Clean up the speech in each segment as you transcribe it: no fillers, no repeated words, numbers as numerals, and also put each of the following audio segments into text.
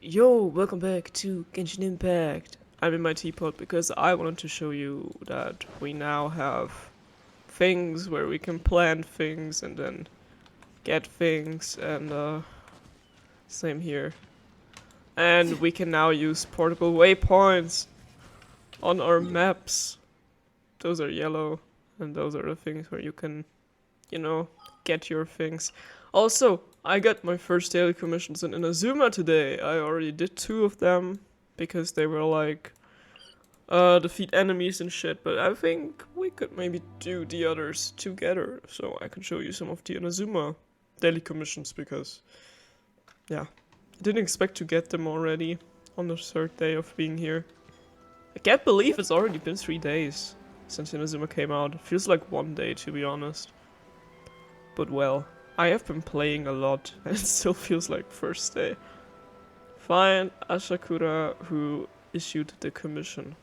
Yo, welcome back to Genshin Impact. I'm in my teapot because I wanted to show you that we now have things where we can plant things and then get things, and same here. And we can now use portable waypoints on our maps. Those are yellow, and those are the things where you can, get your things. Also, I got my first daily commissions in Inazuma today. I already did 2 of them because they were like defeat enemies and shit, but I think we could maybe do the others together so I can show you some of the Inazuma daily commissions because yeah, I didn't expect to get them already on the 3rd day of being here. I can't believe it's already been 3 days since Inazuma came out. It feels like 1 day, to be honest. But well, I have been playing a lot and it still feels like first day. Find Asakura who issued the commission.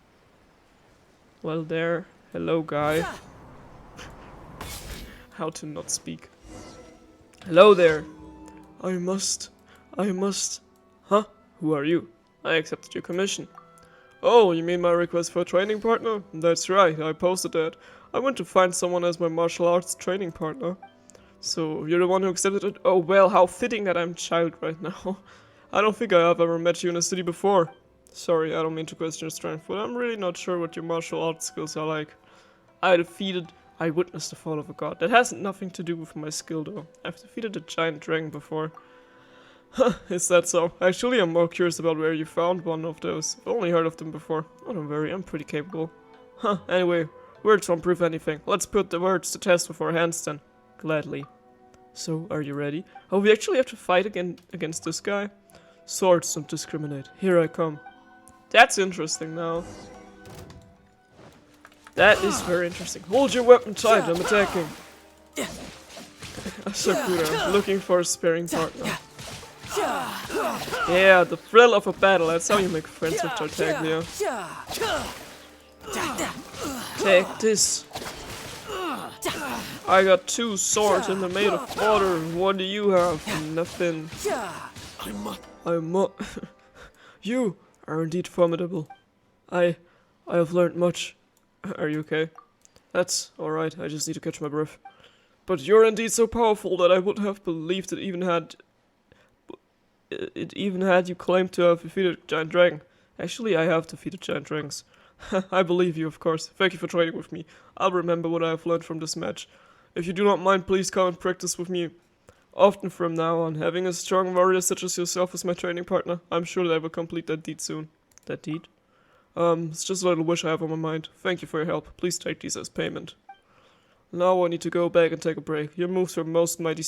Well there, hello guy. How to not speak. Hello there. I must. Huh? Who are you? I accepted your commission. Oh, you mean my request for a training partner? That's right, I posted that. I want to find someone as my martial arts training partner. So, you're the one who accepted it? Oh well, how fitting that I'm a child right now. I don't think I have ever met you in a city before. Sorry, I don't mean to question your strength, but I'm really not sure what your martial arts skills are like. I witnessed the fall of a god. That has nothing to do with my skill though. I've defeated a giant dragon before. Huh, is that so? Actually, I'm more curious about where you found one of those. I've only heard of them before. Oh, don't worry, I'm pretty capable. Huh, anyway, words won't prove anything. Let's put the words to test with our hands then. Gladly. So, are you ready? Oh, we actually have to fight against this guy? Swords don't discriminate. Here I come. That's interesting now. That is very interesting. Hold your weapon tight, I'm attacking. Asakura, looking for a sparring partner. Yeah, the thrill of a battle, that's how you make friends with Tartaglia. Take this. I got 2 swords and they're made of water. What do you have? Nothing. You are indeed formidable. I have learned much. Are you okay? That's alright, I just need to catch my breath. But you're indeed so powerful that I would have believed it even had you claimed to have defeated a giant dragon. Actually, I have defeated giant dragons. I believe you, of course. Thank you for training with me. I'll remember what I have learned from this match. If you do not mind, please come and practice with me often from now on. Having a strong warrior such as yourself as my training partner, I'm sure that I will complete that deed soon. That deed? It's just a little wish I have on my mind. Thank you for your help. Please take these as payment. Now I need to go back and take a break. Your moves were most mighty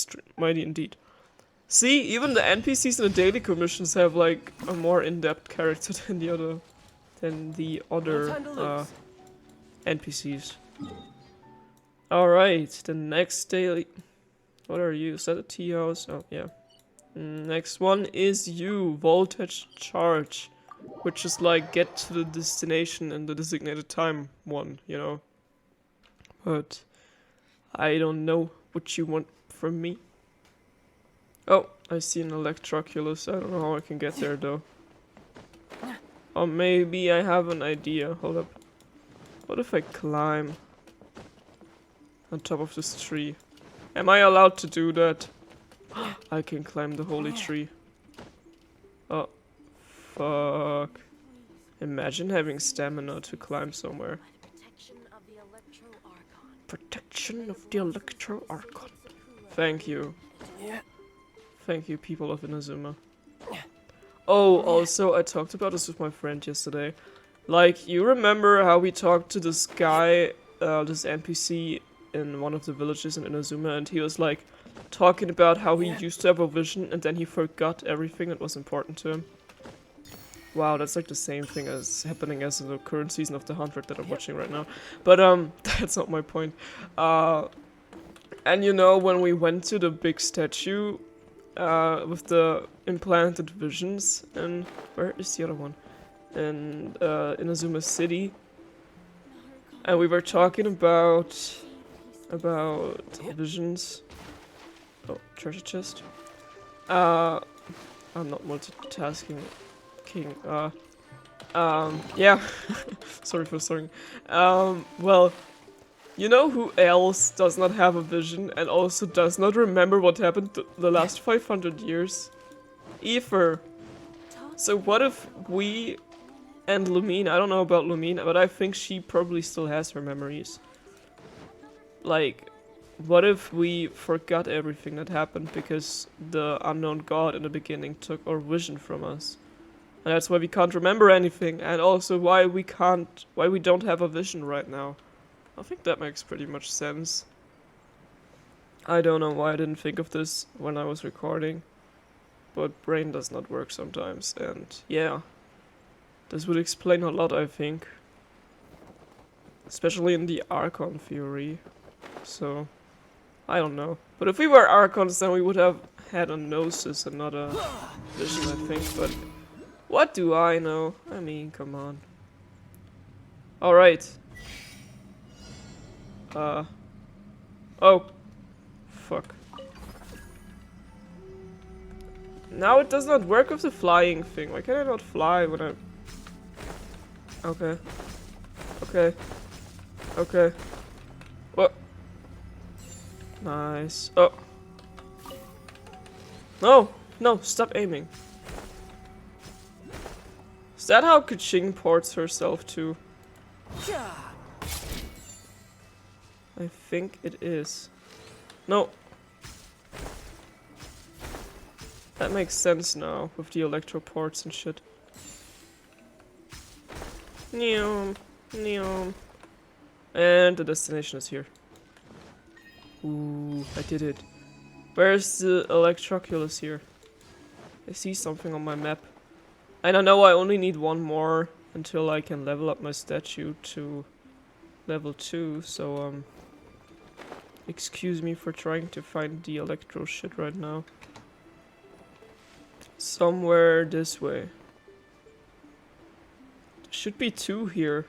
indeed. See, even the NPCs in the daily commissions have like a more in-depth character than the other NPCs. Alright, the next daily... What are you? Is that a tea house? Oh, yeah. Next one is you, Voltage Charge. Which is like, get to the destination in the designated time one, you know. But I don't know what you want from me. Oh, I see an Electroculus. I don't know how I can get there though. Or maybe I have an idea. Hold up. What if I climb on top of this tree? Am I allowed to do that? I can climb the holy tree. Oh, fuck. Imagine having stamina to climb somewhere. Protection of the Electro Archon. Thank you. Thank you, people of Inazuma. Oh, also, I talked about this with my friend yesterday. Like, you remember how we talked to this guy, this NPC in one of the villages in Inazuma, and he was like talking about how he used to have a vision and then he forgot everything that was important to him. Wow, that's like the same thing as happening as in the current season of The 100 that I'm watching right now. But that's not my point. And you know, when we went to the big statue with the implanted visions, and where is the other one? In Inazuma City, and we were talking about visions. Oh, treasure chest. I'm not multitasking. King. Yeah. Sorry for swearing. Well, you know who else does not have a vision and also does not remember what happened the last 500 years? Aether. So what if we and Lumine, I don't know about Lumine, but I think she probably still has her memories. Like, what if we forgot everything that happened because the unknown god in the beginning took our vision from us? And that's why we can't remember anything, and also why we don't have a vision right now. I think that makes pretty much sense. I don't know why I didn't think of this when I was recording, but brain does not work sometimes, and yeah. This would explain a lot, I think. Especially in the Archon theory. So, I don't know. But if we were Archons, then we would have had a gnosis and not a vision, I think. But what do I know? I mean, come on. Alright. Oh. Fuck. Now it does not work with the flying thing. Why can I not fly when I... Okay. Okay. Okay. What? Nice. Oh. No! No, stop aiming. Is that how Kaching ports herself to? I think it is. No. That makes sense now, with the electro ports and shit. Neom. Neom. And the destination is here. Ooh, I did it. Where's the Electroculus here? I see something on my map. And I know I only need one more until I can level up my statue to level 2, so excuse me for trying to find the electro shit right now. Somewhere this way. There should be 2 here.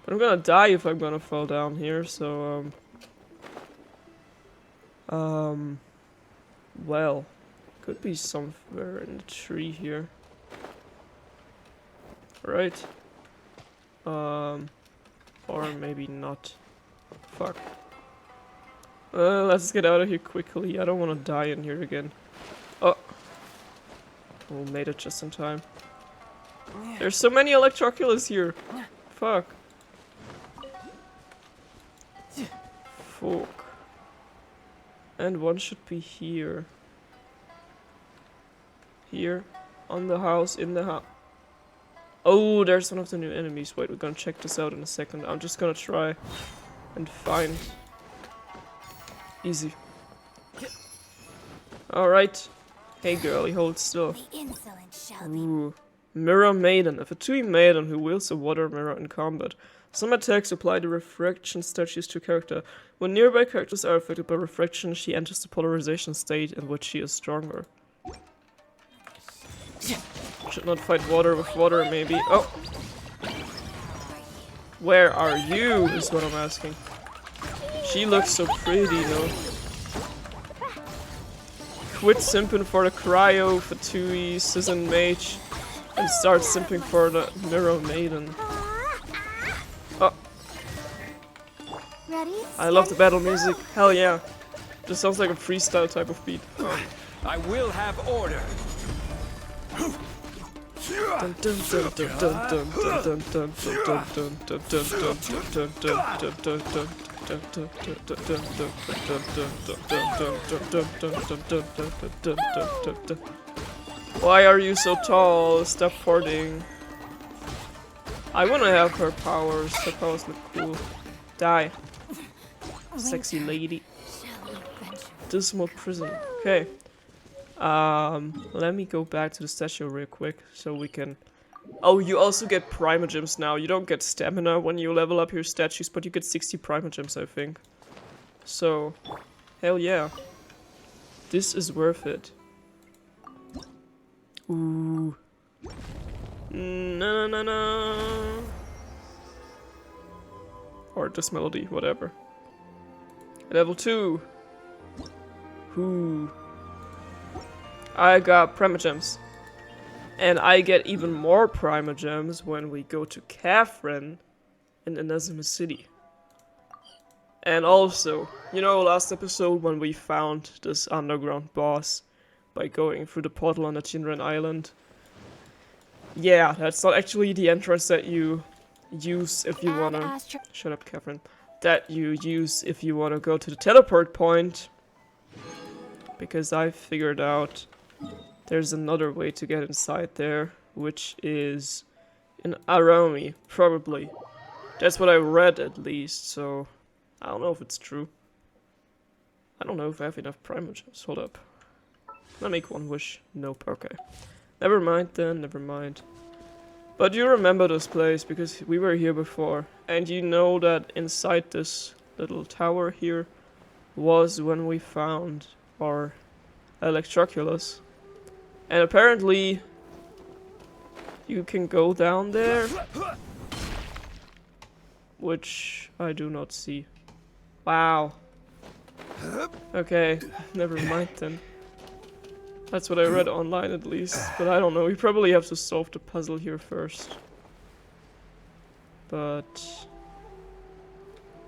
But I'm gonna die if I'm gonna fall down here, so well, could be somewhere in the tree here. Right. Or maybe not. Fuck. Let's get out of here quickly. I don't want to die in here again. Oh. Oh, made it just in time. There's so many Electroculus here. Fuck. Fuck. And one should be here. Here. On the house, in the house. Oh, there's one of the new enemies. Wait, we're gonna check this out in a second. I'm just gonna try and find. Easy. Alright. Hey girlie, hold still. Ooh. Mirror Maiden. A Fatui maiden who wields a water mirror in combat. Some attacks apply the refraction statues to character. When nearby characters are affected by refraction, she enters the polarization state in which she is stronger. Should not fight water with water, maybe. Oh! Where are you, is what I'm asking. She looks so pretty, though. Quit simping for the Cryo, Fatui, Sizzin Mage, and start simping for the Mirror Maiden. Oh. I love the battle music. Hell yeah. Just sounds like a freestyle type of beat. I will have order. Why are you so tall? Stop porting. I wanna have her powers. Her powers look cool. Die. Sexy lady. Dismal prison. Okay. Let me go back to the statue real quick so we can... Oh, you also get primogems now. You don't get stamina when you level up your statues, but you get 60 primogems, I think. So, hell yeah. This is worth it. Ooh. Na na na na. Or this melody, whatever. Level 2. Ooh. I got Primogems. And I get even more Primogems when we go to Catherine in Inazuma City. And also, you know, last episode when we found this underground boss by going through the portal on the Chinran Island? Yeah, that's not actually the entrance that you use if you wanna... Shut up, Catherine. That you use if you wanna go to the teleport point. Because I figured out there's another way to get inside there, which is in Arami, probably. That's what I read at least, so I don't know if it's true. I don't know if I have enough Primogems. Hold up. Can I make one wish? Nope, okay. Never mind then, never mind. But you remember this place because we were here before. And you know that inside this little tower here was when we found our Electroculus. And apparently you can go down there. Which I do not see. Wow. Okay, never mind then. That's what I read online at least, but I don't know. We probably have to solve the puzzle here first. But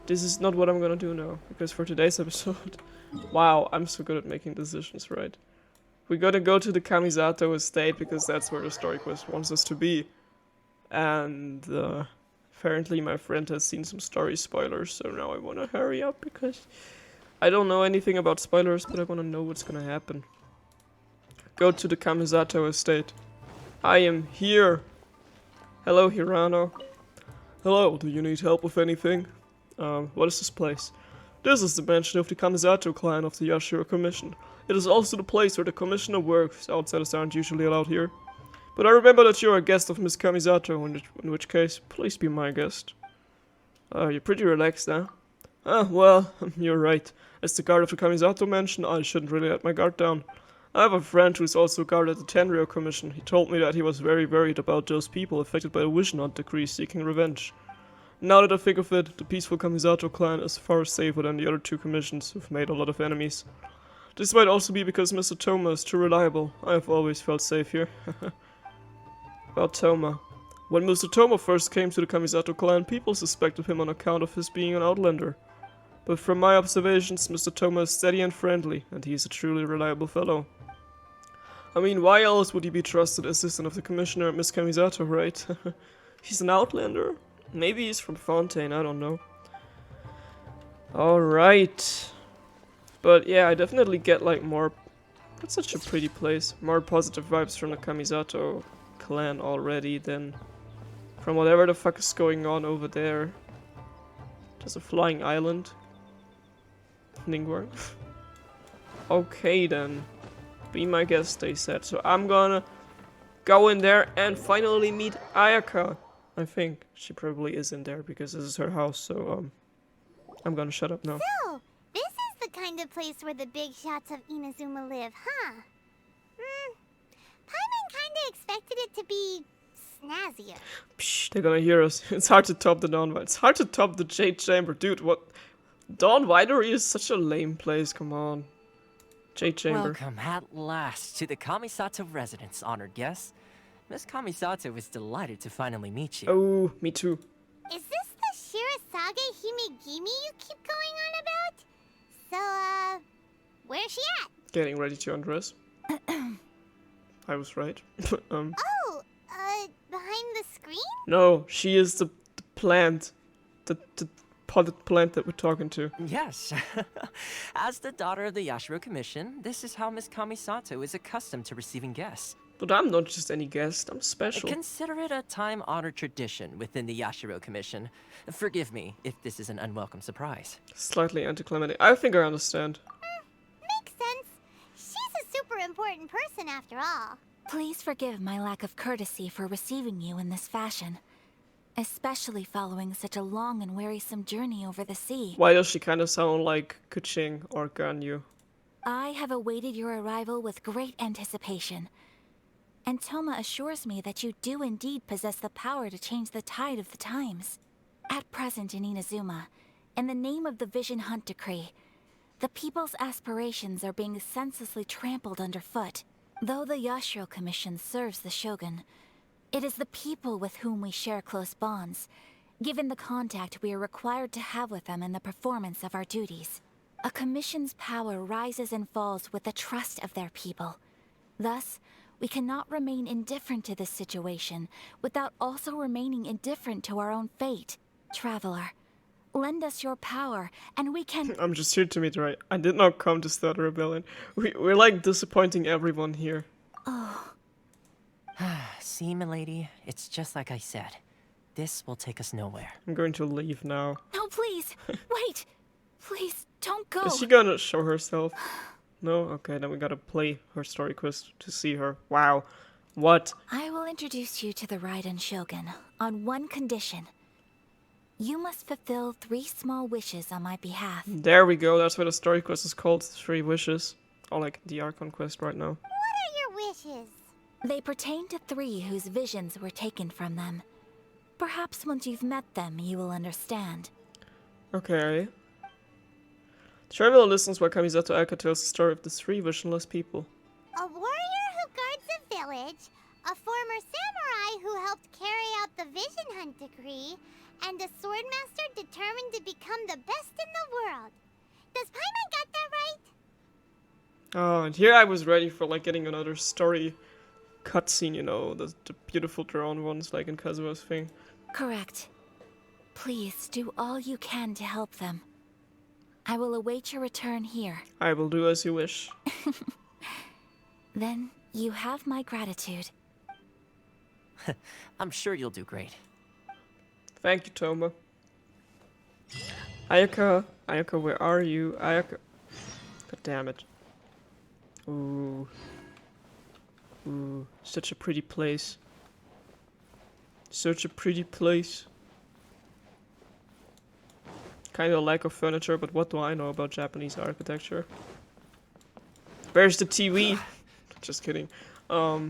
this is not what I'm gonna do now, because for today's episode... Wow, I'm so good at making decisions, right? We gotta go to the Kamisato estate, because that's where the story quest wants us to be. And apparently my friend has seen some story spoilers, so now I wanna hurry up, because I don't know anything about spoilers, but I wanna know what's gonna happen. Go to the Kamisato estate. I am here. Hello, Hirano. Hello, do you need help with anything? What is this place? This is the mansion of the Kamisato clan of the Yashiro Commission. It is also the place where the commissioner works. Outsiders aren't usually allowed here. But I remember that you're a guest of Miss Kamisato, in which case, please be my guest. You're pretty relaxed, huh? Well, you're right. As the guard of the Kamisato mansion, I shouldn't really let my guard down. I have a friend who's also guard at the Tenryou Commission. He told me that he was very worried about those people affected by the Vision Hunt decree seeking revenge. Now that I think of it, the peaceful Kamisato clan is far safer than the other two commissions who've made a lot of enemies. This might also be because Mr. Toma is too reliable. I have always felt safe here. About Toma. When Mr. Toma first came to the Kamisato clan, people suspected him on account of his being an outlander. But from my observations, Mr. Toma is steady and friendly, and he is a truly reliable fellow. I mean, why else would he be trusted assistant of the commissioner at Miss Kamisato, right? He's an outlander? Maybe he's from Fontaine, I don't know. Alright. But yeah, I definitely get like more... That's such a pretty place. More positive vibes from the Kamisato clan already than from whatever the fuck is going on over there. There's a flying island. Ningguang. Okay then. Be my guest, they said. So I'm gonna go in there and finally meet Ayaka. I think she probably is in there because this is her house, so I'm gonna shut up now. So, this is the kind of place where the big shots of Inazuma live, huh? Paimon kinda expected it to be snazzier. Psh, they're gonna hear us. It's hard to top the Dawn. It's hard to top the Jade Chamber, dude. What? Dawn Winery is such a lame place. Come on. Jade Chamber. Welcome at last to the Kamisato residence, honored guests. Miss Kamisato is delighted to finally meet you. Oh, me too. Is this the Shirasage Himegimi you keep going on about? So, where's she at? Getting ready to undress. I was right. Oh, behind the screen? No, she is the plant. The potted plant that we're talking to. Yes. As the daughter of the Yashiro Commission, this is how Miss Kamisato is accustomed to receiving guests. But I'm not just any guest, I'm special. Consider it a time-honored tradition within the Yashiro Commission. Forgive me if this is an unwelcome surprise. Slightly anticlimactic. I think I understand. Makes sense. She's a super important person after all. Please forgive my lack of courtesy for receiving you in this fashion, especially following such a long and wearisome journey over the sea. Why does she kind of sound like Kuching or Ganyu? I have awaited your arrival with great anticipation, and Toma assures me that you do indeed possess the power to change the tide of the times. At present in Inazuma, in the name of the Vision Hunt decree, the people's aspirations are being senselessly trampled underfoot. Though the Yashiro Commission serves the Shogun, it is the people with whom we share close bonds, given the contact we are required to have with them in the performance of our duties. A commission's power rises and falls with the trust of their people. Thus, we cannot remain indifferent to this situation without also remaining indifferent to our own fate. Traveler, lend us your power, and we can— I'm just here to meet right. I did not come to start a rebellion. We're like disappointing everyone here. Oh, See, milady, it's just like I said. This will take us nowhere. I'm going to leave now. no, please! Wait! Please, don't go! Is she gonna show herself? No? Okay, then we gotta play her story quest to see her. Wow. What? I will introduce you to the Raiden Shogun on one condition. You must fulfill 3 small wishes on my behalf. There we go, that's what the story quest is called. 3 wishes. Or like the Archon quest right now. What are your wishes? They pertain to 3 whose visions were taken from them. Perhaps once you've met them, you will understand. Okay. Traveler listens while Kamisato Aka tells the story of the 3 visionless people. A warrior who guards a village, a former samurai who helped carry out the vision hunt decree, and a swordmaster determined to become the best in the world. Does Paimon got that right? Oh, and here I was ready for like getting another story cutscene, you know, the beautiful drawn ones like in Kazua's thing. Correct. Please do all you can to help them. I will await your return here. I will do as you wish. Then you have my gratitude. I'm sure you'll do great. Thank you, Toma. Ayaka, Ayaka, where are you? Ayaka. God damn it. Ooh. Ooh, such a pretty place. Such a pretty place. Kinda lack of furniture, but what do I know about Japanese architecture? Where's the TV? Just kidding. Oh,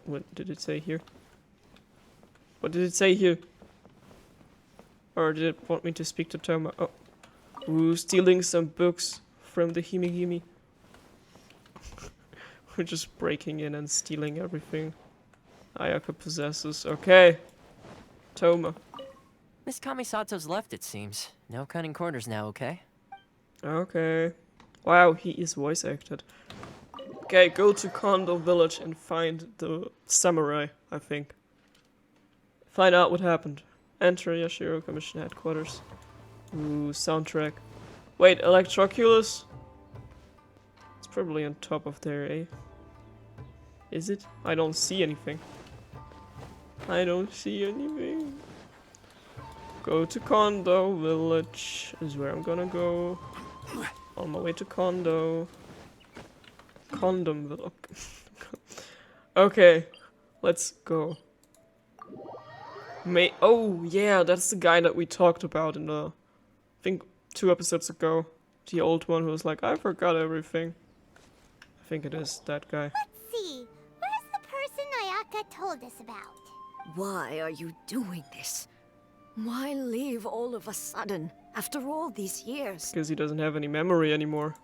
what did it say here? What did it say here? Or did it want me to speak to Toma? Oh. Ooh, stealing some books from the Himigimi. We're just breaking in and stealing everything Ayaka possesses. Okay. Toma. Miss Kamisato's left, it seems. No cutting corners now, okay? Okay. Wow, he is voice acted. Okay, go to Kondo village and find the samurai, I think. Find out what happened. Enter Yashiro Commission headquarters. Ooh, soundtrack. Wait, Electroculus? It's probably on top of there, eh? Is it? I don't see anything. I don't see anything. Go to Kondo village is where I'm gonna go. On my way to Kondo. Condom village. Okay, let's go. Oh yeah, that's the guy that we talked about in the, I think 2 episodes ago. The old one who was like, I forgot everything. I think it is that guy. Let's see. Where's the person Ayaka told us about? Why are you doing this? Why leave all of a sudden, after all these years? Because he doesn't have any memory anymore.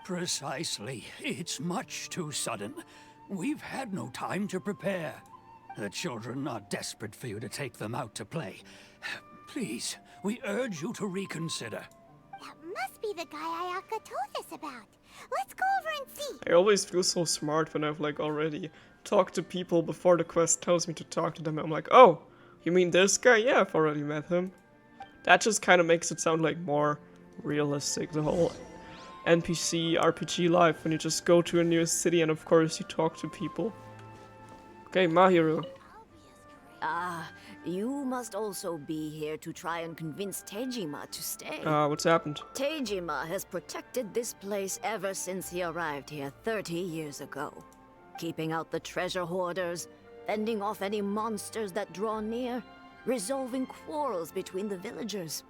Precisely. It's much too sudden. We've had no time to prepare. The children are desperate for you to take them out to play. Please, we urge you to reconsider. That must be the guy Ayaka told us about. Let's go over and see. I always feel so smart when I've like already talked to people before the quest tells me to talk to them. I'm like, oh, you mean this guy? Yeah, I've already met him. That just kind of makes it sound like more realistic, the whole NPC RPG life, when you just go to a new city and of course you talk to people. Okay, miHoYo. Ah, you must also be here to try and convince Tejima to stay. What's happened? Tejima has protected this place ever since he arrived here 30 years ago. Keeping out the treasure hoarders, fending off any monsters that draw near, resolving quarrels between the villagers.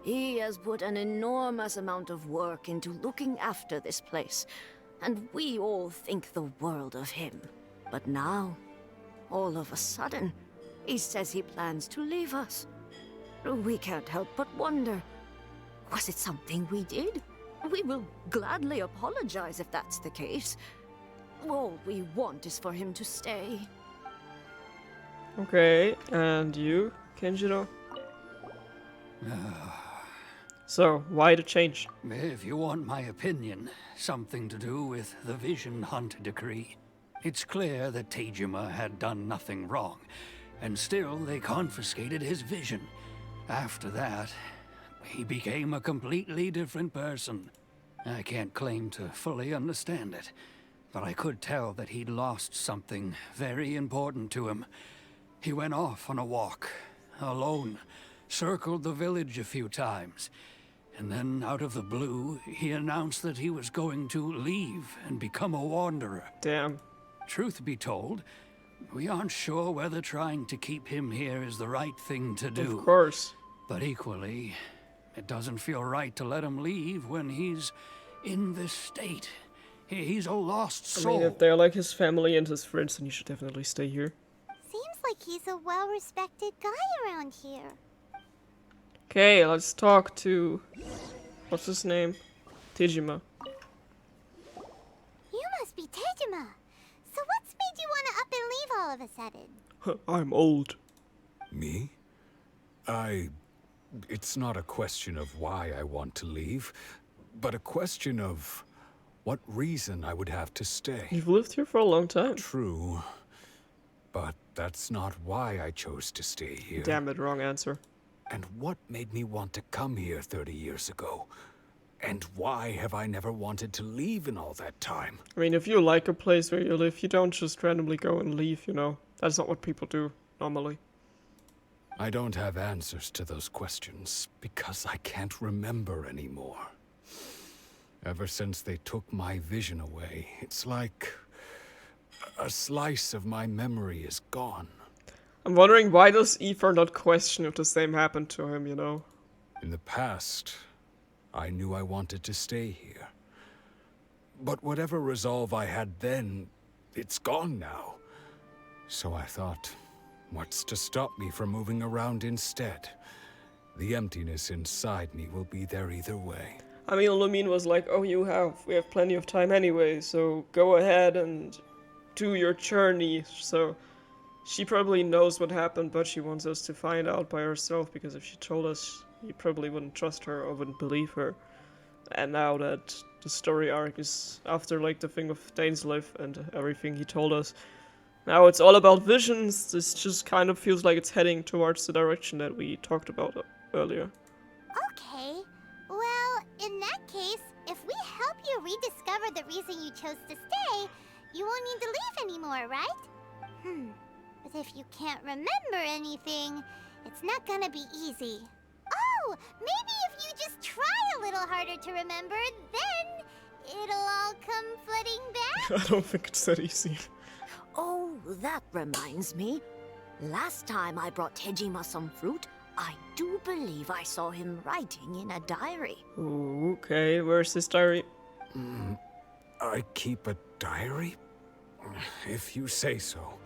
He has put an enormous amount of work into looking after this place, and we all think the world of him. But now, all of a sudden, he says he plans to leave us. We can't help but wonder, was it something we did? We will gladly apologize if that's the case. All we want is for him to stay. Okay, and you, Kenjiro? So, why the change? If you want my opinion, something to do with the Vision Hunt decree. It's clear that Tejima had done nothing wrong, and still they confiscated his vision. After that, he became a completely different person. I can't claim to fully understand it, but I could tell that he'd lost something very important to him. He went off on a walk, alone, circled the village a few times, and then out of the blue, he announced that he was going to leave and become a wanderer. Damn. Truth be told, we aren't sure whether trying to keep him here is the right thing to do. Of course. But equally, it doesn't feel right to let him leave when he's in this state. He's a lost soul. I mean, if they're like his family and his friends, then he should definitely stay here. Seems like he's a well-respected guy around here. Okay, let's talk to... What's his name? Tejima. You must be Tejima. So what's made you want to up and leave all of a sudden? I'm old. Me? It's not a question of why I want to leave, but a question of what reason I would have to stay. You've lived here for a long time. True, but that's not why I chose to stay here. Damn it, wrong answer. And what made me want to come here 30 years ago? And why have I never wanted to leave in all that time? I mean, if you like a place where you live, you don't just randomly go and leave, you know? That's not what people do, normally. I don't have answers to those questions, because I can't remember anymore. Ever since they took my vision away, it's like a slice of my memory is gone. I'm wondering, why does Aether not question if the same happened to him, you know? In the past, I knew I wanted to stay here. But whatever resolve I had then, it's gone now. So I thought, what's to stop me from moving around instead? The emptiness inside me will be there either way. I mean, Lumine was like, oh, we have plenty of time anyway, so go ahead and do your journey. So she probably knows what happened, but she wants us to find out by herself, because if she told us, we probably wouldn't trust her or wouldn't believe her. And now that the story arc is after like the thing of Dainsleif and everything he told us, now it's all about visions. This just kind of feels like it's heading towards the direction that we talked about earlier. Okay. Well, in that case, if we help you rediscover the reason you chose to stay, you won't need to leave anymore, right? But if you can't remember anything, it's not gonna be easy. Oh, maybe if you just try a little harder to remember, then it'll all come flooding back? I don't think it's that easy. Oh, that reminds me. Last time I brought Tejima some fruit, I do believe I saw him writing in a diary. Ooh, okay, where's this diary? I keep a diary? If you say so.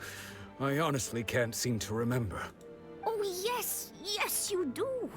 I honestly can't seem to remember. Oh, yes, you do.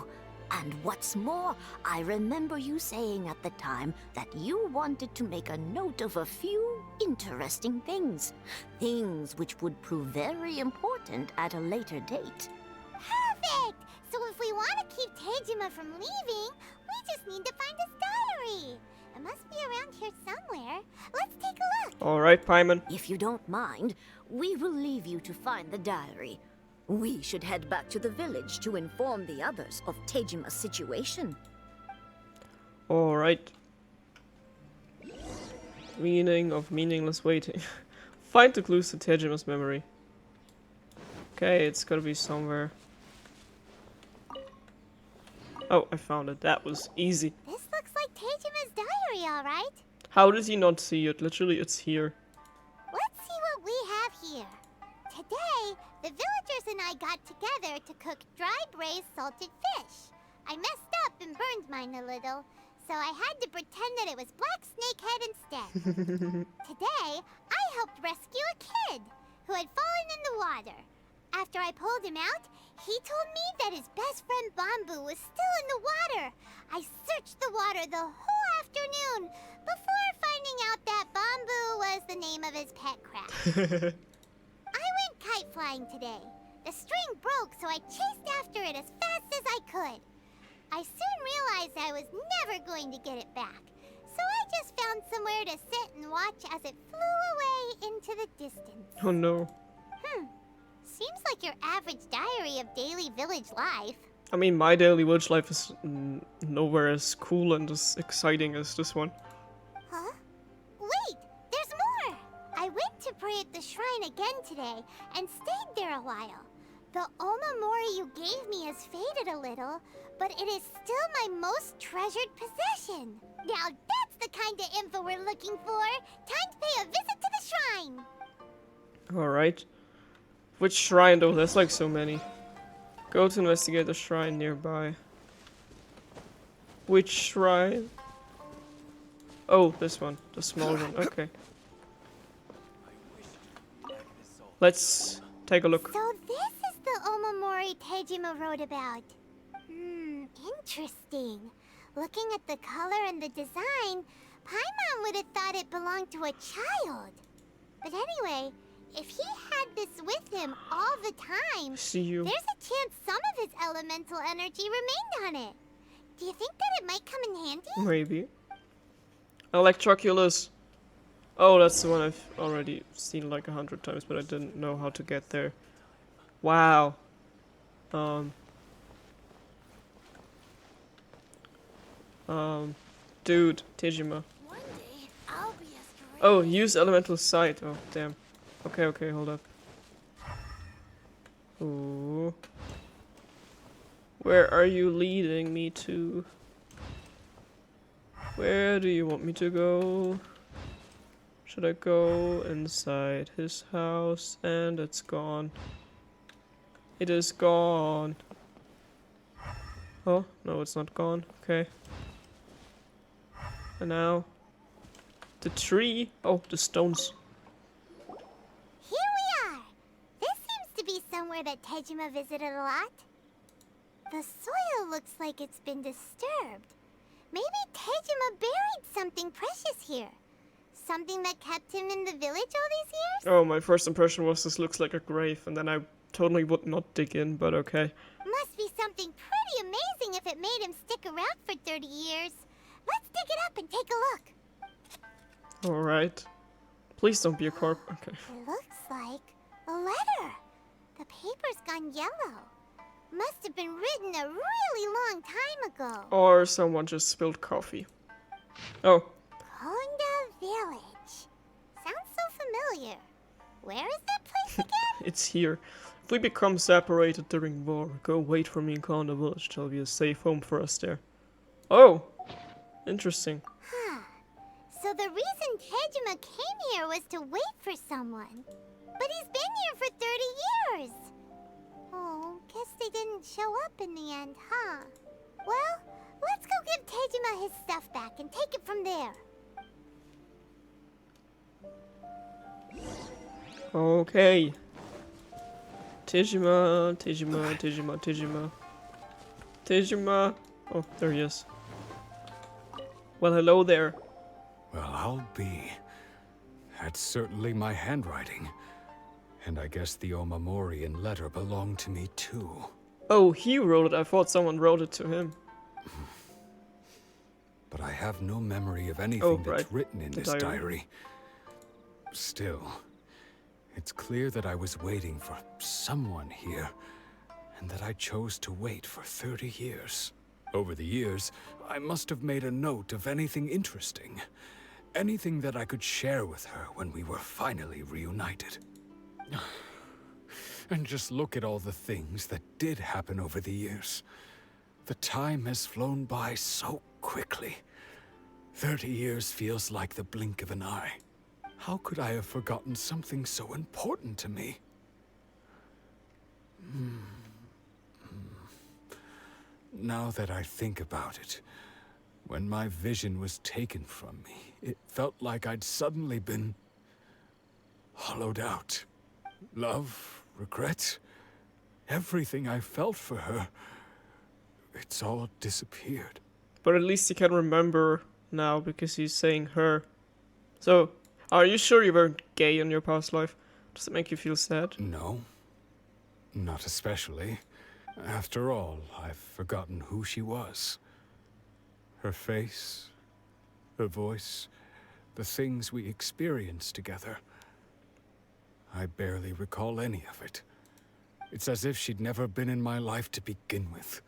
And what's more, I remember you saying at the time that you wanted to make a note of a few interesting things. Things which would prove very important at a later date. Perfect! So if we want to keep Tejima from leaving, we just need to find his diary. It must be around here somewhere. Let's take a look. Alright, Paimon. If you don't mind, we will leave you to find the diary. We should head back to the village to inform the others of Tejima's situation. Alright. Meaning of meaningless waiting. Find the clues to Tejima's memory. Okay, it's gotta be somewhere. Oh, I found it. That was easy. This looks like Tejima's diary, alright. How did he not see it? Literally, it's here. Let's see what we have here. Today, the villagers and I got together to cook dry braised salted fish. I messed up and burned mine a little, so I had to pretend that it was black snakehead instead. Today, I helped rescue a kid who had fallen in the water. After I pulled him out, he told me that his best friend Bamboo was still in the water. I searched the water the whole afternoon before finding out that Bamboo was the name of his pet crab. I went kite flying today. The string broke, so I chased after it as fast as I could. I soon realized I was never going to get it back, so I just found somewhere to sit and watch as it flew away into the distance. Oh no. Seems like your average diary of daily village life. I mean, my daily village life is nowhere as cool and as exciting as this one. Huh? Wait, there's more! I went to pray at the shrine again today and stayed there a while. The Omamori you gave me has faded a little, but it is still my most treasured possession. Now that's the kind of info we're looking for. Time to pay a visit to the shrine. Alright. Which shrine though? There's like so many. Go to investigate the shrine nearby. Which shrine? Oh, this one. The small one. Okay. Let's take a look. So this is the Omamori Tejima wrote about. Interesting. Looking at the color and the design, Paimon would have thought it belonged to a child. But anyway, if he had this with him all the time, See you. there's a chance some of his elemental energy remained on it. Do you think that it might come in handy? Maybe. Electroculus. Oh, that's the one I've already seen like 100 times, but I didn't know how to get there. Wow. Dude, Tejima. One day, I'll be as great. Oh, use elemental sight. Oh, damn. Okay, okay, hold up. Ooh. Where are you leading me to? Where do you want me to go? Should I go inside his house? And it's gone. It is gone. Oh, no, it's not gone. Okay. And now, the tree. Oh, the stones. Here we are! This seems to be somewhere that Tejima visited a lot. The soil looks like it's been disturbed. Maybe Tejima buried something precious here. Something that kept him in the village all these years? Oh, my first impression was this looks like a grave, and then I totally would not dig in, but okay. Must be something pretty amazing if it made him stick around for 30 years. Let's dig it up and take a look. Alright. Please don't be a corpse. Okay. It looks like a letter. The paper's gone yellow. Must have been written a really long time ago. Or someone just spilled coffee. Oh, Honda Village. Sounds so familiar. Where is that place again? it's here. If we become separated during war, go wait for me in Konda Village. There'll be a safe home for us there. Oh! Interesting. Huh. So the reason Tejima came here was to wait for someone. But he's been here for 30 years. Oh, guess they didn't show up in the end, huh? Well, let's go give Tejima his stuff back and take it from there. Okay. Tejima, Tejima, Tejima, Tejima. Tejima. Oh, there he is. Well, hello there. Well, I'll be. That's certainly my handwriting. And I guess the Omamorian letter belonged to me too. Oh, he wrote it. I thought someone wrote it to him. But I have no memory of anything Oh, that's right. written in The this diary. diary. Still, it's clear that I was waiting for someone here, and that I chose to wait for 30 years. Over the years, I must have made a note of anything interesting. Anything that I could share with her when we were finally reunited. And just look at all the things that did happen over the years. The time has flown by so quickly. 30 years feels like the blink of an eye. How could I have forgotten something so important to me? Now that I think about it, when my vision was taken from me, it felt like I'd suddenly been hollowed out. Love, regret, everything I felt for her, it's all disappeared. But at least he can remember now because he's saying her. So, are you sure you weren't gay in your past life? Does it make you feel sad? No, not especially. After all, I've forgotten who she was. Her face, her voice, the things we experienced together. I barely recall any of it. It's as if she'd never been in my life to begin with.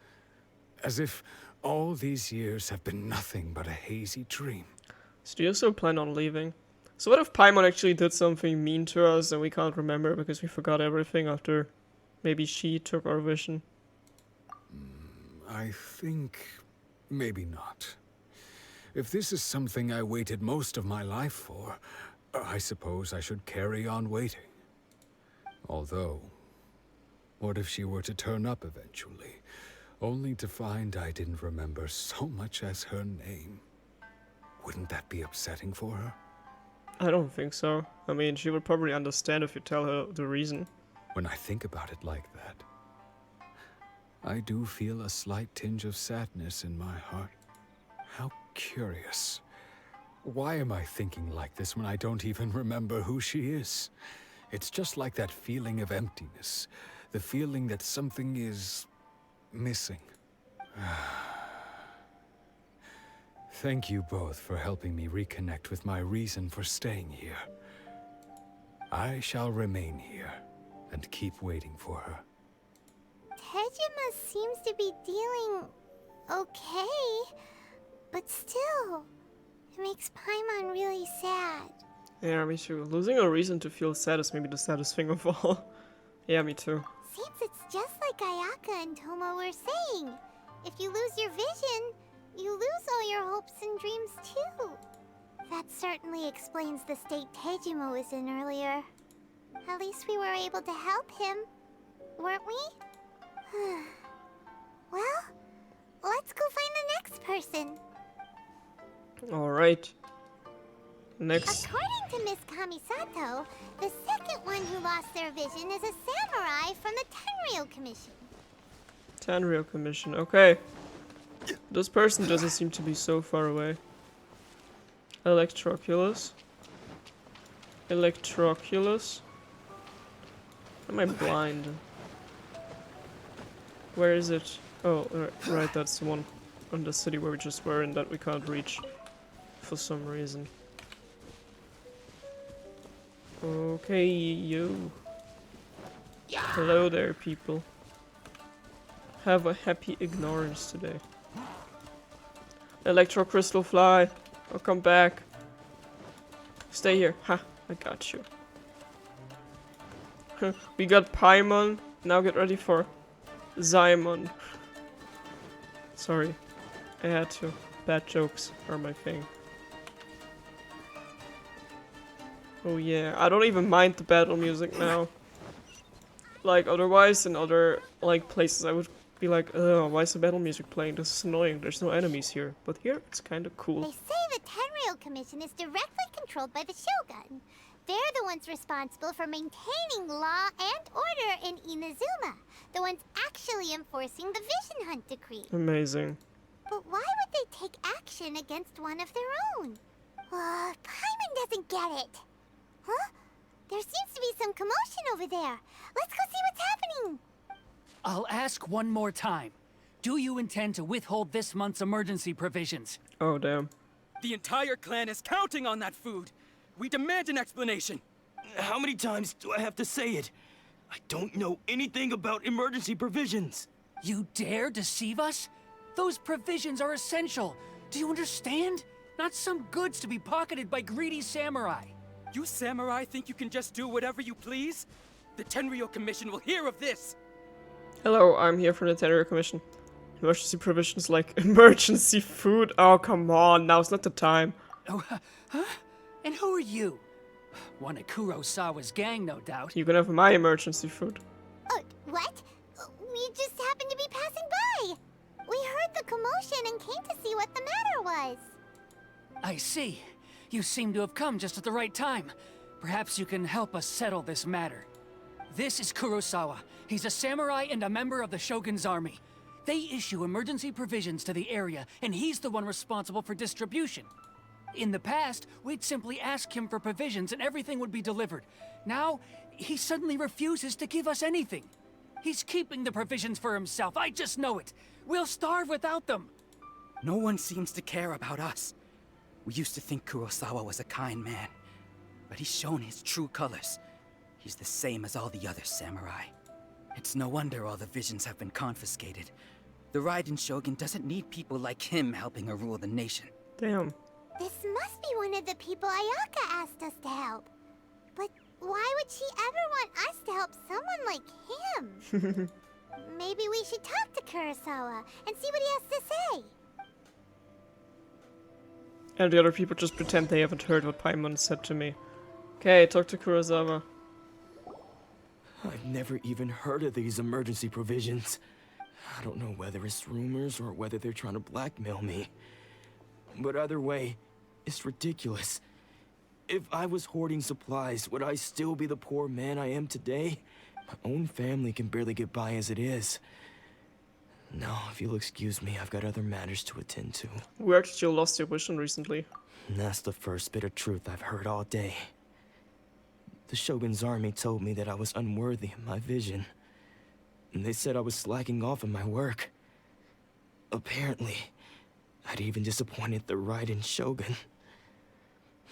As if all these years have been nothing but a hazy dream. So do you still plan on leaving? So what if Paimon actually did something mean to us and we can't remember because we forgot everything after maybe she took our vision? I think maybe not. If this is something I waited most of my life for, I suppose I should carry on waiting. Although, what if she were to turn up eventually, only to find I didn't remember so much as her name? Wouldn't that be upsetting for her? I don't think so. I mean, she would probably understand if you tell her the reason. When I think about it like that, I do feel a slight tinge of sadness in my heart. How curious. Why am I thinking like this when I don't even remember who she is? It's just like that feeling of emptiness. The feeling that something is missing. Thank you both for helping me reconnect with my reason for staying here. I shall remain here and keep waiting for her. Tejima seems to be dealing okay, but still, it makes Paimon really sad. Yeah, me too. Losing a reason to feel sad is maybe the saddest thing of all. Yeah, me too. Seems it's just like Ayaka and Toma were saying. If you lose your vision, you lose all your hopes and dreams too. That certainly explains the state Tejima was in earlier. At least we were able to help him, weren't we? Well, let's go find the next person. Alright. Next. According to Miss Kamisato, the second one who lost their vision is a samurai from the Tenryou Commission. Tenryou Commission, okay. This person doesn't seem to be so far away. Electroculus. Electroculus. Am I blind? Where is it? Oh, right, that's the one in the city where we just were and that we can't reach for some reason. Okay, you. Hello there, people. Have a happy ignorance today. Electro crystal fly. I'll come back. Stay here. Ha, I got you. We got Paimon. Now get ready for Zaimon. Sorry. I had to. Bad jokes are my thing. Oh yeah, I don't even mind the battle music now. Like, otherwise in other, like, places I would be like, oh, why is the battle music playing? This is annoying, there's no enemies here. But here, it's kinda cool. They say the Tenryou Commission is directly controlled by the Shogun. They're the ones responsible for maintaining law and order in Inazuma. The ones actually enforcing the Vision Hunt decree. Amazing. But why would they take action against one of their own? Paimon doesn't get it. Huh? There seems to be some commotion over there. Let's go see what's happening. I'll ask one more time. Do you intend to withhold this month's emergency provisions? Oh, damn. The entire clan is counting on that food. We demand an explanation. How many times do I have to say it? I don't know anything about emergency provisions. You dare deceive us? Those provisions are essential. Do you understand? Not some goods to be pocketed by greedy samurai. You samurai think you can just do whatever you please? The Tenryou Commission will hear of this. Hello, I'm here from the Tenryou Commission. Emergency provisions like emergency food? Oh, come on, now's not the time. Oh, huh? And who are you? One of Kurosawa's gang, no doubt. You can have my emergency food. What? We just happened to be passing by. We heard the commotion and came to see what the matter was. I see. You seem to have come just at the right time. Perhaps you can help us settle this matter. This is Kurosawa. He's a samurai and a member of the Shogun's army. They issue emergency provisions to the area, and he's the one responsible for distribution. In the past, we'd simply ask him for provisions and everything would be delivered. Now, he suddenly refuses to give us anything. He's keeping the provisions for himself, I just know it. We'll starve without them. No one seems to care about us. We used to think Kurosawa was a kind man, but he's shown his true colors. He's the same as all the other samurai. It's no wonder all the visions have been confiscated. The Raiden Shogun doesn't need people like him helping her rule the nation. Damn. This must be one of the people Ayaka asked us to help. But why would she ever want us to help someone like him? Maybe we should talk to Kurosawa and see what he has to say. And the other people just pretend they haven't heard what Paimon said to me. Okay, talk to Kurosawa. I've never even heard of these emergency provisions. I don't know whether it's rumors or whether they're trying to blackmail me. But either way, it's ridiculous. If I was hoarding supplies, would I still be the poor man I am today? My own family can barely get by as it is. Now, if you'll excuse me, I've got other matters to attend to. We actually lost your vision recently. And that's the first bit of truth I've heard all day. The Shogun's army told me that I was unworthy of my vision. And they said I was slacking off in my work. Apparently, I'd even disappointed the Raiden Shogun.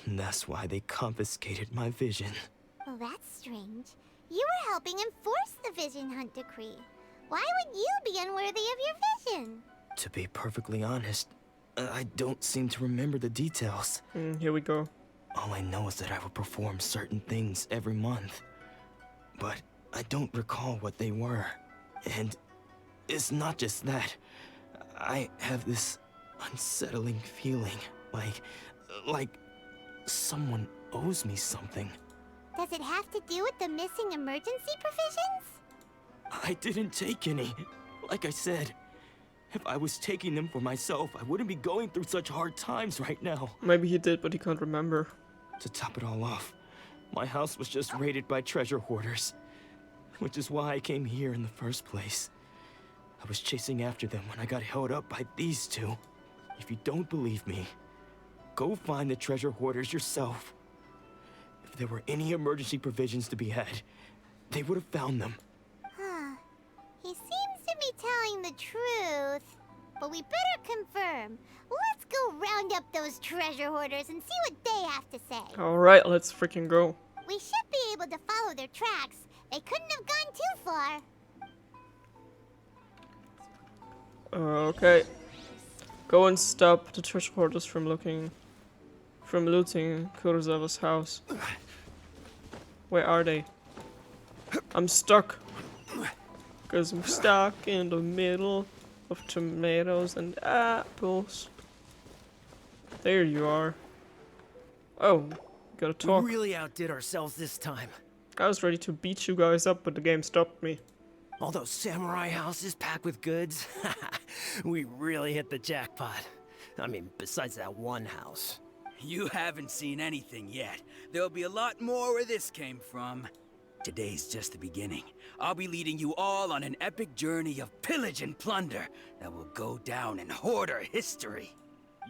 And that's why they confiscated my vision. Well, that's strange. You were helping enforce the Vision Hunt Decree. Why would you be unworthy of your vision? To be perfectly honest, I don't seem to remember the details. Here we go. All I know is that I would perform certain things every month. But I don't recall what they were. And it's not just that. I have this unsettling feeling, like someone owes me something. Does it have to do with the missing emergency provisions? I didn't take any. Like I said, if I was taking them for myself, I wouldn't be going through such hard times right now. Maybe he did, but he can't remember. To top it all off, my house was just raided by treasure hoarders, which is why I came here in the first place. I was chasing after them when I got held up by these two. If you don't believe me, go find the treasure hoarders yourself. If there were any emergency provisions to be had, they would have found them. Huh. He seems to be telling the truth. But we better confirm. Let's go round up those treasure hoarders and see what they have to say. Alright, let's freaking go. We should be able to follow their tracks. They couldn't have gone too far. Okay. Go and stop the treasure hoarders from looting Kurosawa's house. Where are they? I'm stuck. Because I'm stuck in the middle of tomatoes and apples. There you are. Oh, gotta talk. We really outdid ourselves this time. I was ready to beat you guys up, but the game stopped me. All those samurai houses packed with goods. We really hit the jackpot. I mean, besides that one house. You haven't seen anything yet. There'll be a lot more where this came from. Today's just the beginning. I'll be leading you all on an epic journey of pillage and plunder that will go down in hoarder history.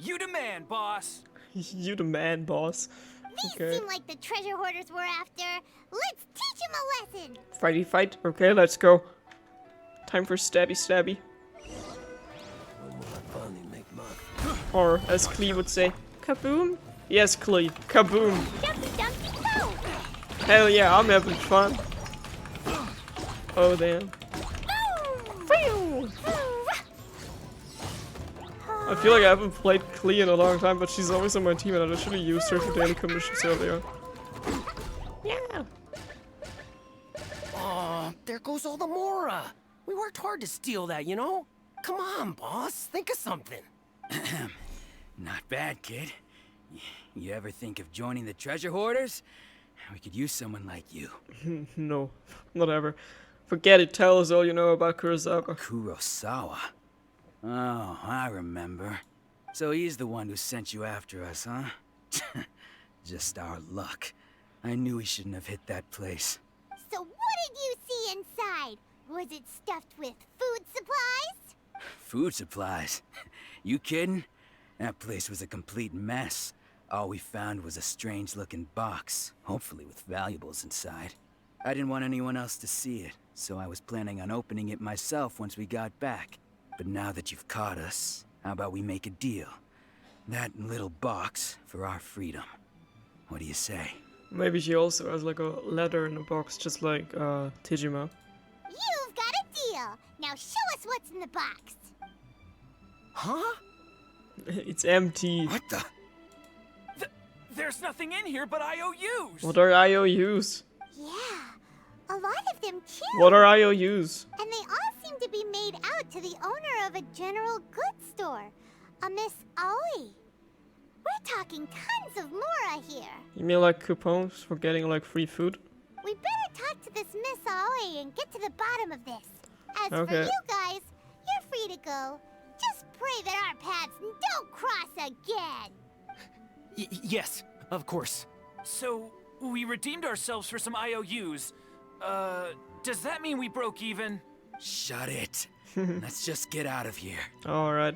You the man, boss! You the man, boss. These seem like the treasure hoarders we're after. Let's teach them a lesson! Fighty fight. Okay, let's go. Time for stabby stabby. Or, as Klee would say, kaboom? Yes, Klee, kaboom. Jumpy dumpy go! Hell yeah, I'm having fun. Oh, damn. I feel like I haven't played Klee in a long time, but she's always on my team and I literally used her for daily commissions earlier. Yeah. Aw, there goes all the Mora. We worked hard to steal that, you know? Come on, boss. Think of something. Not bad, kid. You ever think of joining the treasure hoarders? We could use someone like you. No, not ever. Forget it, tell us all you know about Kurosawa. Kurosawa? Oh, I remember. So he's the one who sent you after us, huh? Just our luck. I knew he shouldn't have hit that place. So what did you see inside? Was it stuffed with food supplies? Food supplies? You kidding? That place was a complete mess. All we found was a strange-looking box, hopefully with valuables inside. I didn't want anyone else to see it, so I was planning on opening it myself once we got back. But now that you've caught us, how about we make a deal? That little box for our freedom. What do you say? Maybe she also has like a letter in a box, just like Tijima. You've got a deal. Now show us what's in the box. Huh? It's empty. What the? There's nothing in here but IOUs! What are IOUs? Yeah, a lot of them too. What are IOUs? And they all seem to be made out to the owner of a general goods store, a Miss Aoi. We're talking tons of Mora here. You mean like coupons for getting like free food? We better talk to this Miss Aoi and get to the bottom of this. As Okay. for you guys, you're free to go. Just pray that our paths don't cross again. Yes, of course. So, we redeemed ourselves for some IOUs. Does that mean we broke even? Shut it. Let's just get out of here. Alright.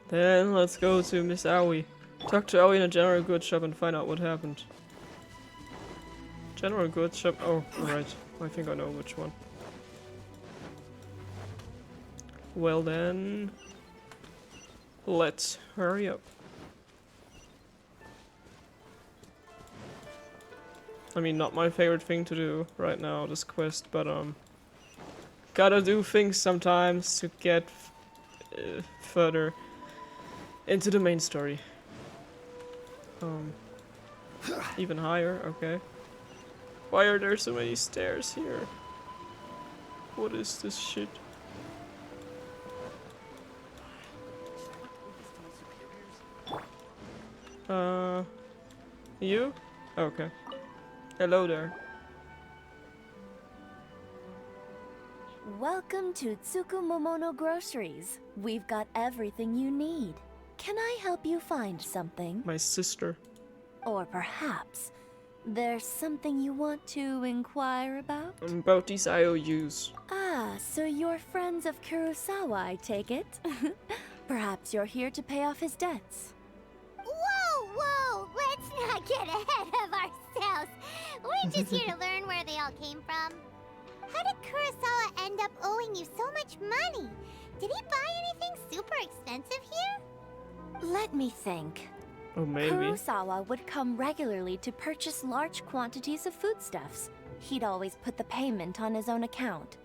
Then let's go to Miss Aoi. Talk to Aoi in a general goods shop and find out what happened. General goods shop. Oh, right. I think I know which one. Well then, let's hurry up. I mean, not my favorite thing to do right now, this quest, but gotta do things sometimes to get further into the main story. Even higher, okay. Why are there so many stairs here? What is this shit? You? Okay. Hello there. Welcome to Tsukumomono Groceries. We've got everything you need. Can I help you find something? My sister. Or perhaps there's something you want to inquire about? About these IOUs. Ah, so you're friends of Kurosawa, I take it? Perhaps you're here to pay off his debts. Whoa! Let's not get ahead of ourselves. We're just here to learn where they all came from. How did Kurosawa end up owing you so much money? Did he buy anything super expensive here? Let me think. Oh, maybe. Kurosawa would come regularly to purchase large quantities of foodstuffs. He'd always put the payment on his own account.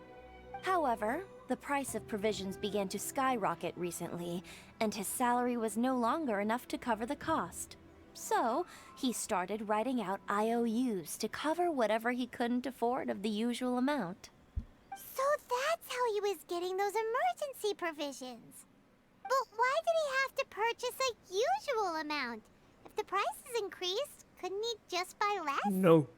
However, the price of provisions began to skyrocket recently, and his salary was no longer enough to cover the cost. So, he started writing out IOUs to cover whatever he couldn't afford of the usual amount. So that's how he was getting those emergency provisions. But why did he have to purchase a usual amount? If the prices increased, couldn't he just buy less? No.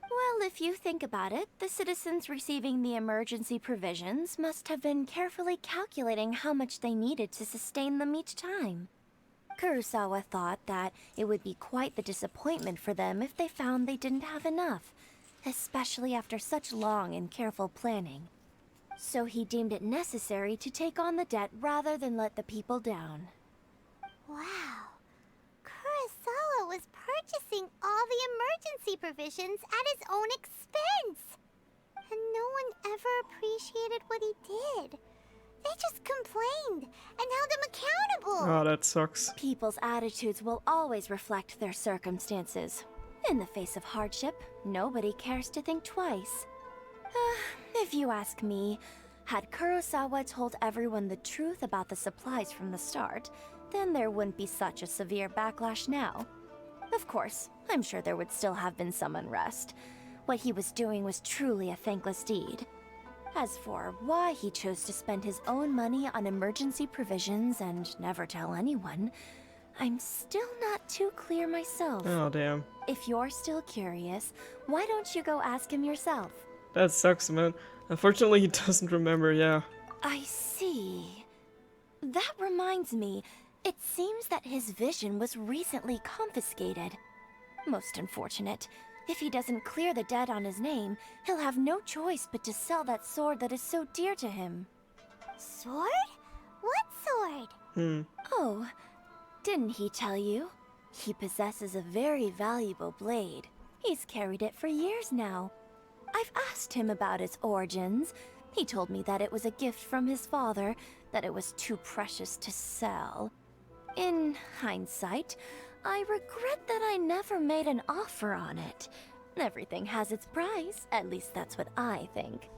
Well, if you think about it, the citizens receiving the emergency provisions must have been carefully calculating how much they needed to sustain them each time. Kurosawa thought that it would be quite the disappointment for them if they found they didn't have enough, especially after such long and careful planning. So he deemed it necessary to take on the debt rather than let the people down. Wow. Kurosawa was purchasing all the emergency provisions at his own expense. And no one ever appreciated what he did. They just complained and held him accountable. Oh, that sucks. People's attitudes will always reflect their circumstances. In the face of hardship, nobody cares to think twice. If you ask me, had Kurosawa told everyone the truth about the supplies from the start, then there wouldn't be such a severe backlash now. Of course, I'm sure there would still have been some unrest. What he was doing was truly a thankless deed. As for why he chose to spend his own money on emergency provisions and never tell anyone, I'm still not too clear myself. Oh, damn. If you're still curious, why don't you go ask him yourself? That sucks, man. Unfortunately, he doesn't remember, yeah. I see. That reminds me, it seems that his vision was recently confiscated. Most unfortunate. If he doesn't clear the debt on his name, he'll have no choice but to sell that sword that is so dear to him. Sword? What sword? Oh, Didn't he tell you? He possesses a very valuable blade. He's carried it for years now. I've asked him about its origins. He told me that it was a gift from his father, that it was too precious to sell. In hindsight, I regret that I never made an offer on it. Everything has its price, at least that's what I think.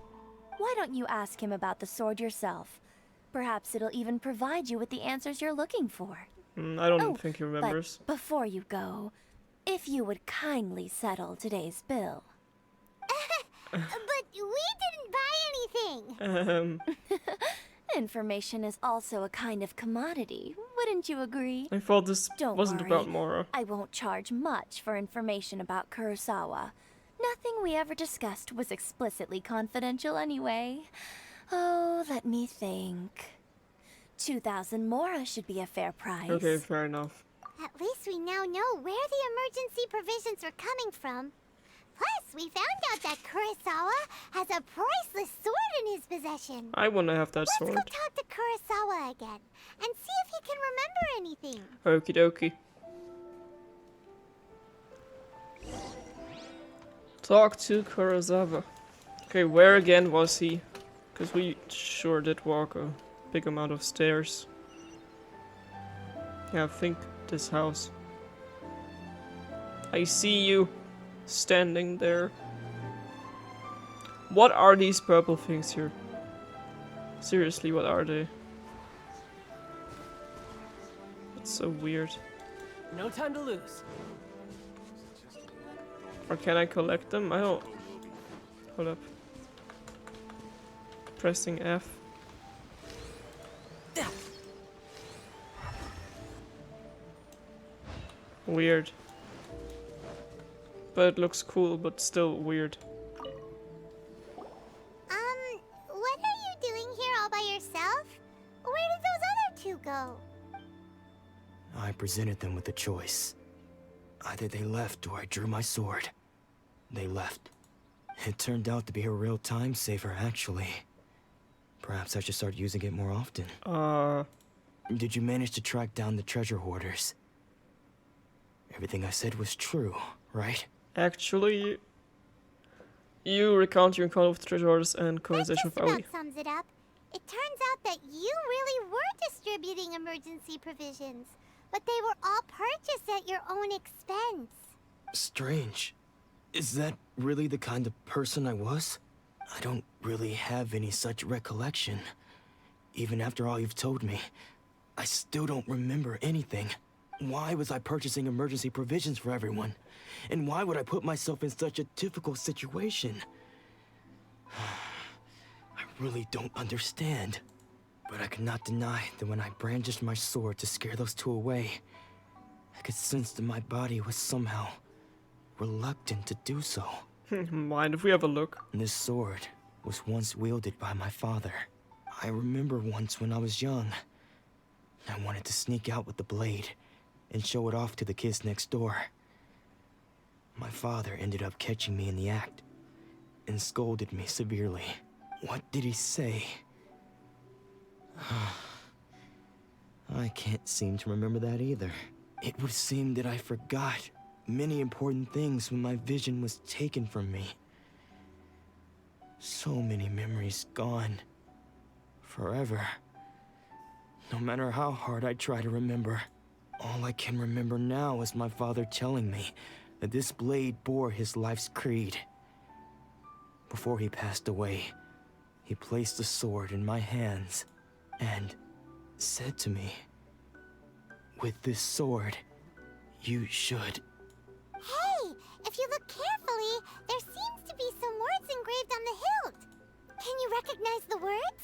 Why don't you ask him about the sword yourself? Perhaps it'll even provide you with the answers you're looking for. I don't think he remembers. But before you go, if you would kindly settle today's bill. But we didn't buy anything! Information is also a kind of commodity, wouldn't you agree? I thought this Don't wasn't worry. about Mora. I won't charge much for information about Kurosawa. Nothing we ever discussed was explicitly confidential anyway. Oh, let me think. 2,000 Mora should be a fair price. Okay, fair enough. At least we now know where the emergency provisions were coming from. Plus, we found out that Kurosawa has a priceless sword in his possession. I want to have that Let's sword. go talk to Kurosawa again and see if he can remember anything. Okie dokie. Talk to Kurosawa. Okay, where again was he? Because we sure did walk a big amount of stairs. Yeah, I think this house. I see you standing there. What are these purple things here? Seriously, what are they? It's so weird. No time to lose. Or can I collect them? I don't... Hold up. Pressing F. Weird. But it looks cool, but still weird. What are you doing here all by yourself? Where did those other two go? I presented them with a choice. Either they left or I drew my sword. They left. It turned out to be a real time saver, actually. Perhaps I should start using it more often. Did you manage to track down the treasure hoarders? Everything I said was true, right? Actually, you recount your encounter with treasure hoarders and conversation with Aoi. That sums it up. It turns out that you really were distributing emergency provisions, but they were all purchased at your own expense. Strange. Is that really the kind of person I was? I don't really have any such recollection. Even after all you've told me, I still don't remember anything. Why was I purchasing emergency provisions for everyone? And why would I put myself in such a difficult situation? I really don't understand. But I could not deny that when I brandished my sword to scare those two away, I could sense that my body was somehow reluctant to do so. Mind if we have a look? This sword was once wielded by my father. I remember once when I was young, I wanted to sneak out with the blade and show it off to the kids next door. My father ended up catching me in the act and scolded me severely. What did he say? I can't seem to remember that either. It would seem that I forgot many important things when my vision was taken from me. So many memories gone. Forever. No matter how hard I try to remember, all I can remember now is my father telling me that this blade bore his life's creed. Before he passed away, he placed the sword in my hands and said to me, "With this sword, you should..." Hey, if you look carefully, there seems to be some words engraved on the hilt. Can you recognize the words?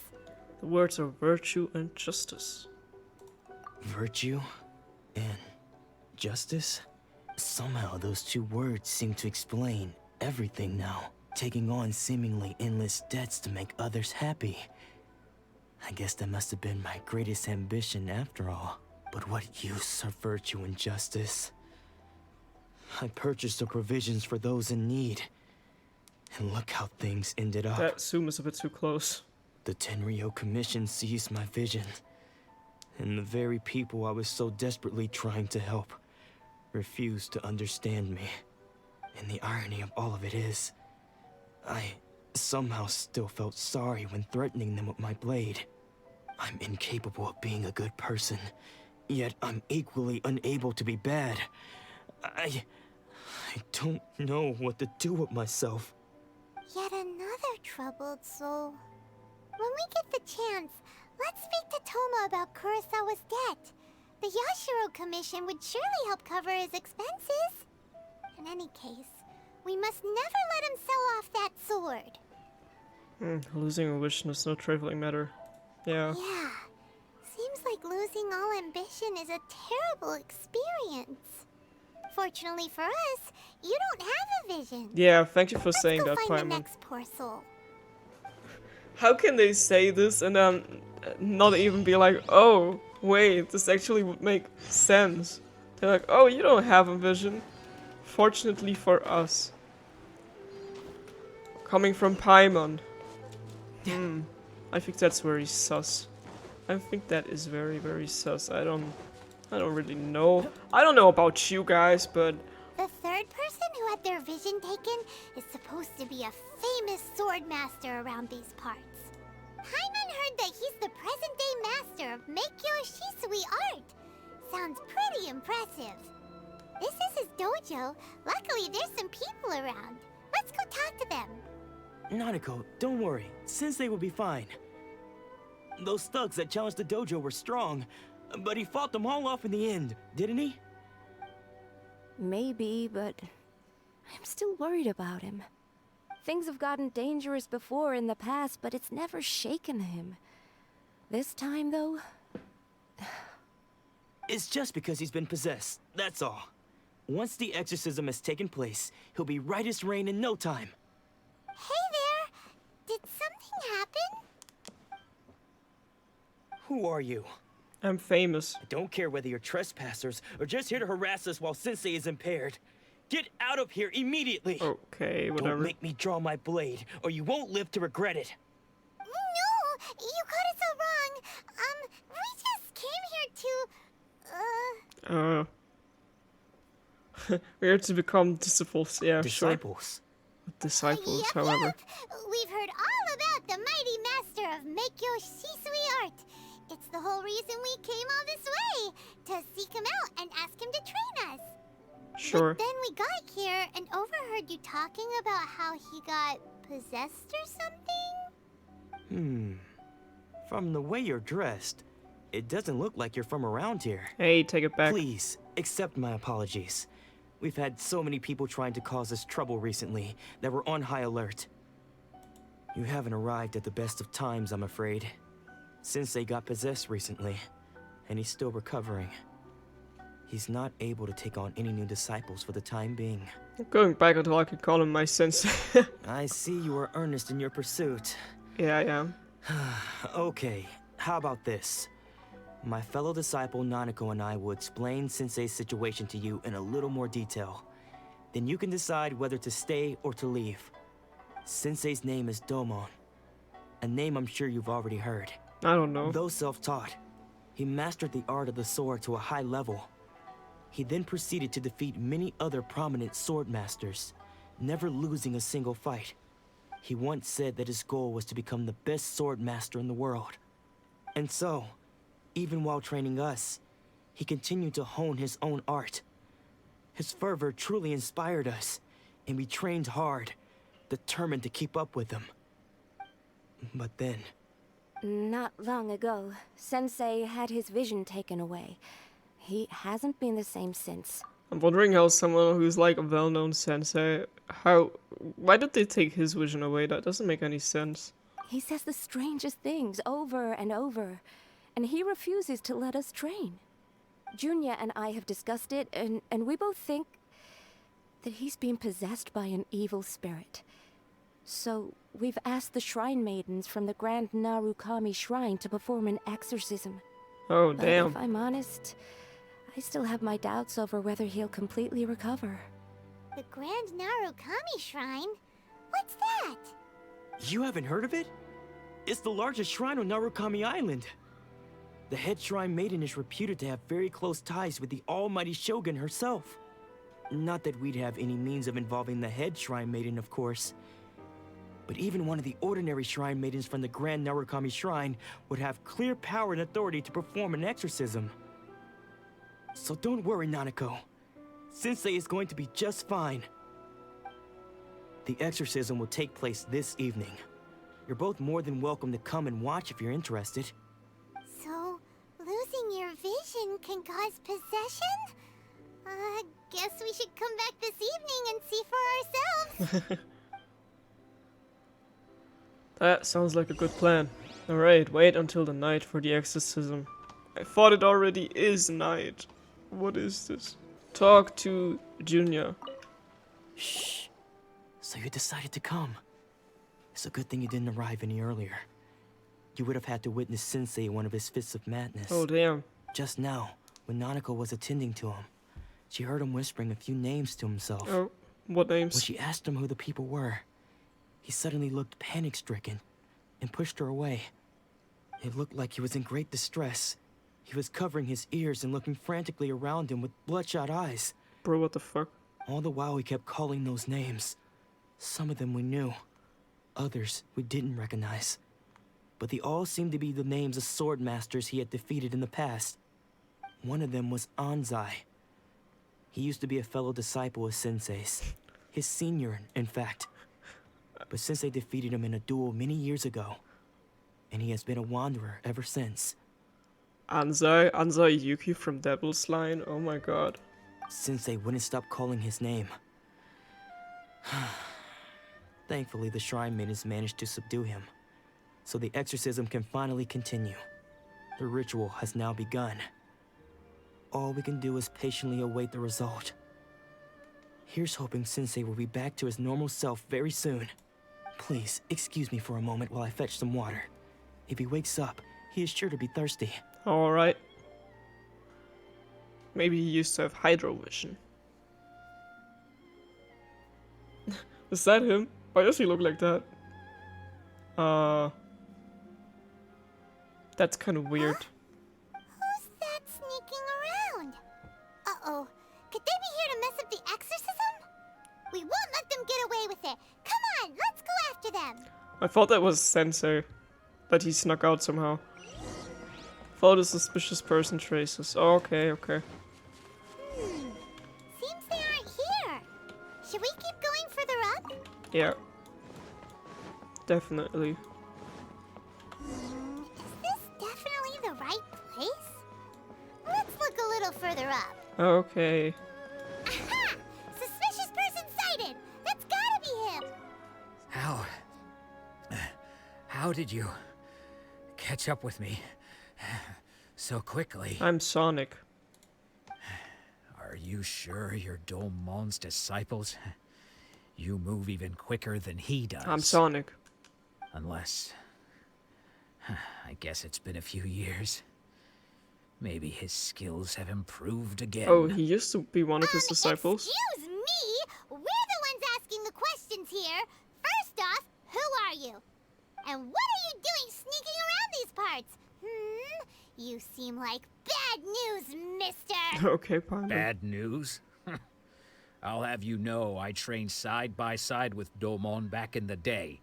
The words are virtue and justice. Virtue and justice? Somehow those two words seem to explain everything now, taking on seemingly endless debts to make others happy. I guess that must have been my greatest ambition after all. But what use are virtue and justice? I purchased the provisions for those in need, and look how things ended up. That zoom is a bit too close. The Tenryo Commission seized my vision And the very people I was so desperately trying to help refused to understand me. And the irony of all of it is, I somehow still felt sorry when threatening them with my blade. I'm incapable of being a good person, yet I'm equally unable to be bad. I don't know what to do with myself. Yet another troubled soul. When we get the chance, let's speak to Toma about Kurosawa's debt. The Yashiro Commission would surely help cover his expenses. In any case, we must never let him sell off that sword. Losing a vision is no trifling matter. Yeah. Yeah. Seems like losing all ambition is a terrible experience. Fortunately for us, you don't have a vision. Yeah, thank you for Let's saying go that, find the Paimon. next poor soul. How can they say this and then not even be like, oh, wait, this actually would make sense? They're like, oh, you don't have a vision. Fortunately for us. Coming from Paimon. I think that's very sus. I think that is very, very sus. I don't really know. I don't know about you guys, but The third person who had their vision taken is supposed to be a famous sword master around these parts. Paimon heard that he's the present-day master of miHoYo Shisui art. Sounds pretty impressive. This is his dojo. Luckily, there's some people around. Let's go talk to them. Nanako, don't worry. Sensei will be fine. Those thugs that challenged the dojo were strong, but he fought them all off in the end, didn't he? Maybe, but I'm still worried about him. Things have gotten dangerous before in the past, but it's never shaken him. This time, though... It's just because he's been possessed, that's all. Once the exorcism has taken place, he'll be right as rain in no time. Hey there! Did something happen? Who are you? I'm famous. I don't care whether you're trespassers or just here to harass us while Sensei is impaired. Get out of here immediately! Okay, whatever. Don't make me draw my blade, or you won't live to regret it. No! You got it so wrong. We just came here to, we are to become disciples, yeah, Disciples? sure. Disciples, Yep, however. yep. We've heard all about the mighty master of miHoYo Shisui art. It's the whole reason we came all this way, to seek him out and ask him to train us. Sure. But then we got here and overheard you talking about how he got possessed or something? From the way you're dressed, it doesn't look like you're from around here. Hey, take it back. Please, accept my apologies. We've had so many people trying to cause us trouble recently that we're on high alert. You haven't arrived at the best of times, I'm afraid. Sensei got possessed recently, and he's still recovering. He's not able to take on any new disciples for the time being. Going back until I can call him my sensei. I see you are earnest in your pursuit. Yeah, I am. Okay, how about this? My fellow disciple Nanako and I will explain Sensei's situation to you in a little more detail. Then you can decide whether to stay or to leave. Sensei's name is Domon, a name I'm sure you've already heard. I don't know. Though self-taught, he mastered the art of the sword to a high level. He then proceeded to defeat many other prominent sword masters, never losing a single fight. He once said that his goal was to become the best sword master in the world. And so, even while training us, he continued to hone his own art. His fervor truly inspired us, and we trained hard, determined to keep up with him. But then... Not long ago, Sensei had his vision taken away. He hasn't been the same since. I'm wondering how someone who's like a well-known sensei, why did they take his vision away? That doesn't make any sense. He says the strangest things over and over, and he refuses to let us train. Junya and I have discussed it, and we both think that he's been possessed by an evil spirit. So, we've asked the shrine maidens from the Grand Narukami Shrine to perform an exorcism. Oh, But damn. if I'm honest, I still have my doubts over whether he'll completely recover. The Grand Narukami Shrine? What's that? You haven't heard of it? It's the largest shrine on Narukami Island. The head shrine maiden is reputed to have very close ties with the almighty Shogun herself. Not that we'd have any means of involving the head shrine maiden, of course. But even one of the ordinary shrine maidens from the Grand Narukami Shrine would have clear power and authority to perform an exorcism. So don't worry, Nanako. Sensei is going to be just fine. The exorcism will take place this evening. You're both more than welcome to come and watch if you're interested. So, losing your vision can cause possession? Guess we should come back this evening and see for ourselves. That sounds like a good plan. Alright, wait until the night for the exorcism. I thought it already is night. What is this? Talk to Junior. Shh. So you decided to come. It's a good thing you didn't arrive any earlier. You would have had to witness Sensei in one of his fits of madness. Oh, damn. Just now, when Nanako was attending to him, she heard him whispering a few names to himself. Oh, what names? When she asked him who the people were, he suddenly looked panic-stricken and pushed her away. It looked like he was in great distress. He was covering his ears and looking frantically around him with bloodshot eyes. Bro, what the fuck? All the while he kept calling those names. Some of them we knew. Others we didn't recognize. But they all seemed to be the names of sword masters he had defeated in the past. One of them was Anzai. He used to be a fellow disciple of Sensei's. His senior, in fact. But Sensei defeated him in a duel many years ago. And he has been a wanderer ever since. Anzai Yuki from Devil's Line? Oh my god. Sensei wouldn't stop calling his name. Thankfully, the shrine maidens managed to subdue him. So the exorcism can finally continue. The ritual has now begun. All we can do is patiently await the result. Here's hoping Sensei will be back to his normal self very soon. Please, excuse me for a moment while I fetch some water. If he wakes up, he is sure to be thirsty. Alright. Maybe he used to have hydro vision. Is that him? Why does he look like that? That's kind of weird. Who's that sneaking around? Uh-oh. Could they be here to mess up the exorcism? We won't let them get away with it. Come on, let's go after them. I thought that was Sensei. But he snuck out somehow. Follow the suspicious person traces. Oh, okay, okay. Seems they aren't here. Should we keep going further up? Yeah. Definitely. Is this definitely the right place? Let's look a little further up. Okay. Aha! Suspicious person sighted! That's gotta be him! How did you catch up with me so quickly? I'm Sonic. Are you sure you're Domon's disciples? You move even quicker than he does. I'm Sonic. Unless... I guess it's been a few years. Maybe his skills have improved again. Oh, he used to be one of his disciples. Excuse me! We're the ones asking the questions here. First off, who are you? And what are you doing sneaking around these parts? You seem like bad news, mister! Okay, fine. Bad news? I'll have you know I trained side by side with Domon back in the day.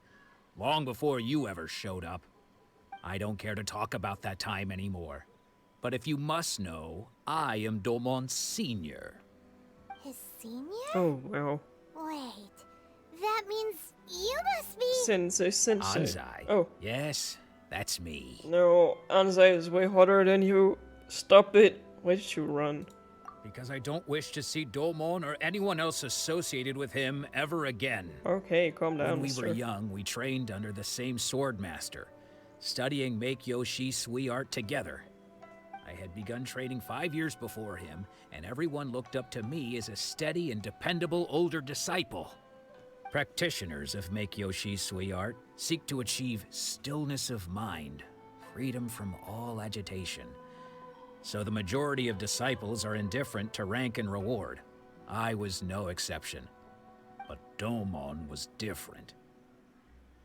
Long before you ever showed up. I don't care to talk about that time anymore. But if you must know, I am Domon's senior. His senior? Oh, well. Wait, that means you must be... Sensei. Anzai. Oh. Yes, that's me. No, Anzai is way hotter than you. Stop it. Why did you run? Because I don't wish to see Domon or anyone else associated with him ever again. Okay, calm down, When we mister. were young, we trained under the same sword master, studying miHoYo Shui art together. I had begun training 5 years before him, and everyone looked up to me as a steady and dependable older disciple. Practitioners of miHoYo Shui art seek to achieve stillness of mind, freedom from all agitation. So the majority of disciples are indifferent to rank and reward. I was no exception. But Domon was different.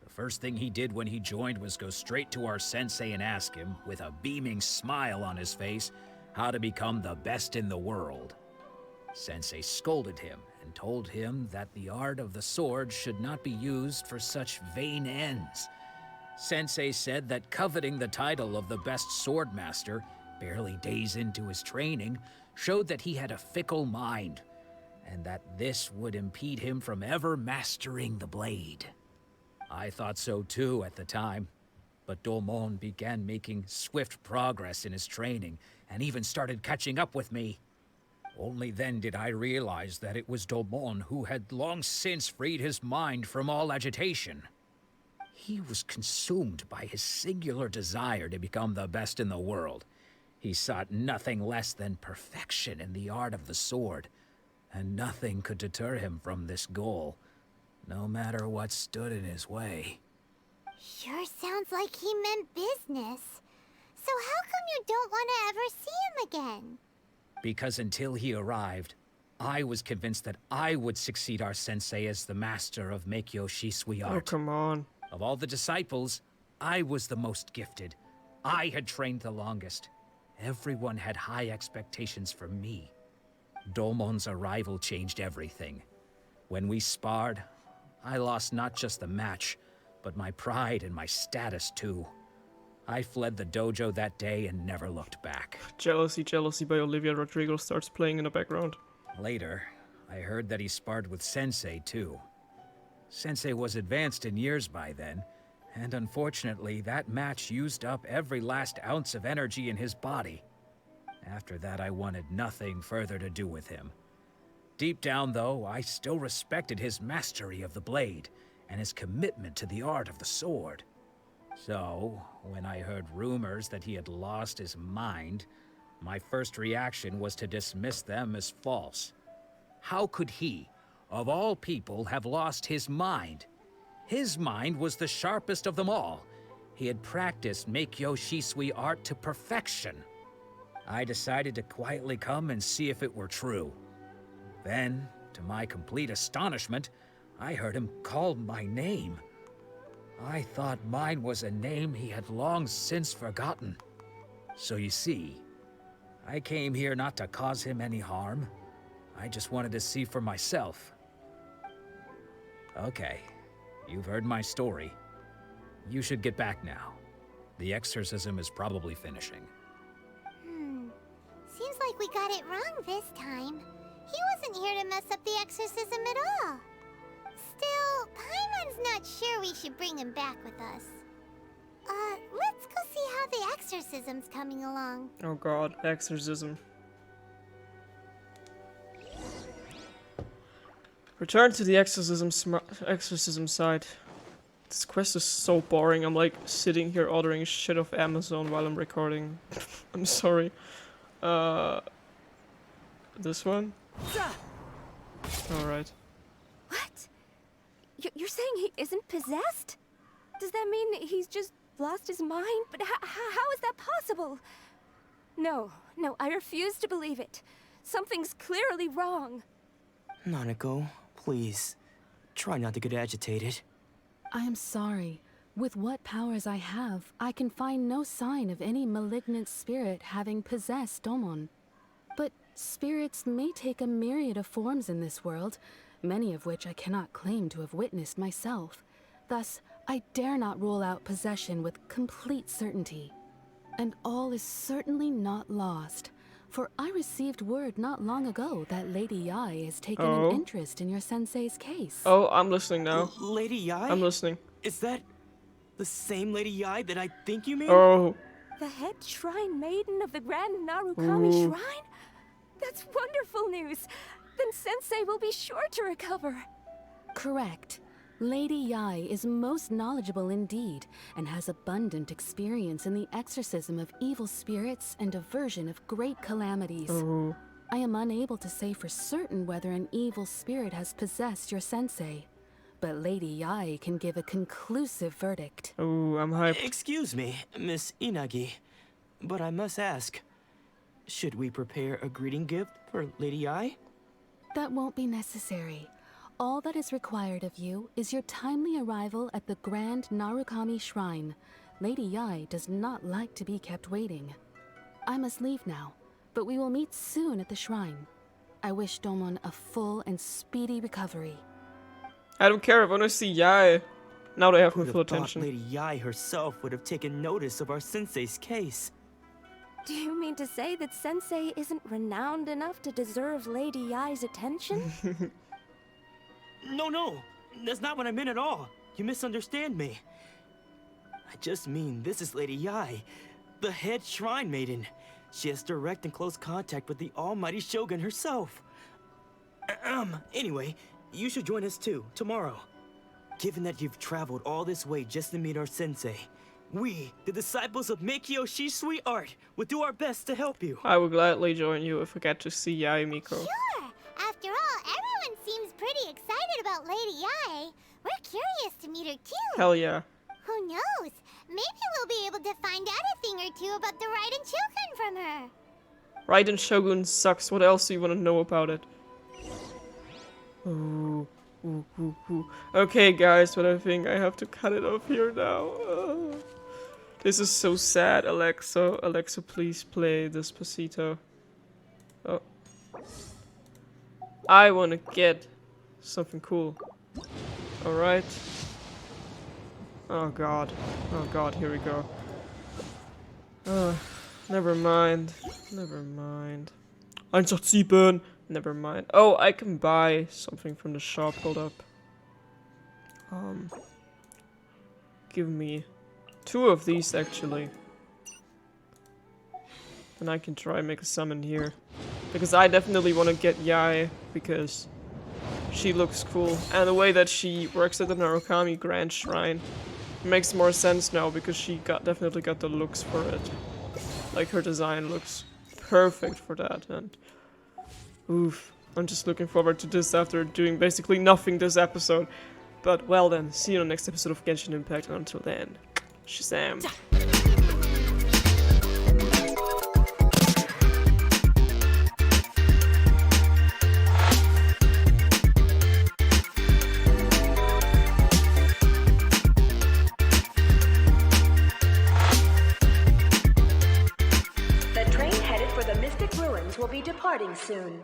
The The first thing he did when he joined was go straight to our sensei and ask him, with a beaming smile on his face, how to become the best in the world. Sensei scolded him and told him that the art of the sword should not be used for such vain ends. Sensei said that coveting the title of the best swordmaster, barely days into his training, showed that he had a fickle mind, and that this would impede him from ever mastering the blade. I thought so too at the time, but Domon began making swift progress in his training, and even started catching up with me. Only then did I realize that it was Domon who had long since freed his mind from all agitation. He was consumed by his singular desire to become the best in the world. He sought nothing less than perfection in the art of the sword, and nothing could deter him from this goal, no matter what stood in his way. Sure sounds like he meant business. So how come you don't want to ever see him again? Because until he arrived, I was convinced that I would succeed our sensei as the master of miHoYo Shisui art. Oh, come on. Of all the disciples, I was the most gifted. I had trained the longest. Everyone had high expectations for me. Domon's arrival changed everything. When we sparred, I lost not just the match, but my pride and my status too. I fled the dojo that day and never looked back. Jealousy, Jealousy by Olivia Rodrigo starts playing in the background. Later, I heard that he sparred with Sensei too. Sensei was advanced in years by then, and unfortunately that match used up every last ounce of energy in his body. After that, I wanted nothing further to do with him. Deep down, though, I still respected his mastery of the blade and his commitment to the art of the sword. So, when I heard rumors that he had lost his mind, my first reaction was to dismiss them as false. How could he, of all people, have lost his mind? His mind was the sharpest of them all. He had practiced miHoYo Shisui art to perfection. I decided to quietly come and see if it were true. Then, to my complete astonishment, I heard him call my name. I thought mine was a name he had long since forgotten. So you see, I came here not to cause him any harm. I just wanted to see for myself. Okay, you've heard my story. You should get back now. The exorcism is probably finishing. Seems like we got it wrong this time. He wasn't here to mess up the exorcism at all. Still, Paimon's not sure we should bring him back with us. Let's go see how the exorcism's coming along. Oh god, exorcism. Return to the exorcism site. This quest is so boring. I'm like sitting here ordering shit off Amazon while I'm recording. I'm sorry. This one? Alright. What? You're saying he isn't possessed? Does that mean he's just lost his mind? But how is that possible? No, I refuse to believe it. Something's clearly wrong. Nanako, please, try not to get agitated. I am sorry. With what powers I have, I can find no sign of any malignant spirit having possessed Domon. But spirits may take a myriad of forms in this world, many of which I cannot claim to have witnessed myself. Thus, I dare not rule out possession with complete certainty. And all is certainly not lost, for I received word not long ago that Lady Yai has taken an interest in your sensei's case. Oh, I'm listening now. Lady Yai? I'm listening. Is that the same Lady Yai that I think you mean? Oh. The head shrine maiden of the Grand Narukami Shrine? That's wonderful news. Then Sensei will be sure to recover. Correct. Lady Yai is most knowledgeable indeed, and has abundant experience in the exorcism of evil spirits and aversion of great calamities. I am unable to say for certain whether an evil spirit has possessed your sensei, but Lady Yai can give a conclusive verdict. Oh, I'm hyped. Excuse me, Miss Inagi, but I must ask, should we prepare a greeting gift for Lady Yai? That won't be necessary. all that is required of you is your timely arrival at the Grand Narukami Shrine. Lady Yai does not like to be kept waiting. I must leave now, but we will meet soon at the shrine. I wish Domon a full and speedy recovery. I don't care, I want to see Yai. Now they have my Who'd full have thought attention. Lady Yai herself would have taken notice of our sensei's case. Do you mean to say that Sensei isn't renowned enough to deserve Lady Yai's attention? No, that's not what I meant at all. You misunderstand me. I just mean this is Lady Yai, the head shrine maiden. She has direct and close contact with the almighty Shogun herself. Anyway, you should join us too, tomorrow. Given that you've traveled all this way just to meet our sensei, we, the disciples of miHoYo Shisui Art, will do our best to help you. I will gladly join you if I get to see Yai Miko. Sure! After all, everyone seems pretty excited about Lady Yai. We're curious to meet her too. Hell yeah. Who knows? Maybe we'll be able to find out a thing or two about the Raiden Shogun from her. Raiden Shogun sucks. What else do you want to know about it? Ooh. Okay, guys, but I think I have to cut it off here now. This is so sad, Alexa. Alexa, please play Despacito. Oh. I want to get something cool. Alright. Oh god. Oh god, here we go. Never mind. Never mind. 187! Never mind. Oh, I can buy something from the shop. Hold up. Give me 2 of these, actually. Then I can try and make a summon here. Because I definitely want to get Yai, because she looks cool. And the way that she works at the Narukami Grand Shrine makes more sense now, because she definitely got the looks for it. Like, her design looks perfect for that, and oof. I'm just looking forward to this after doing basically nothing this episode. But well then, see you in the next episode of Genshin Impact, and until then, Shazam! The train headed for the Mystic Ruins will be departing soon.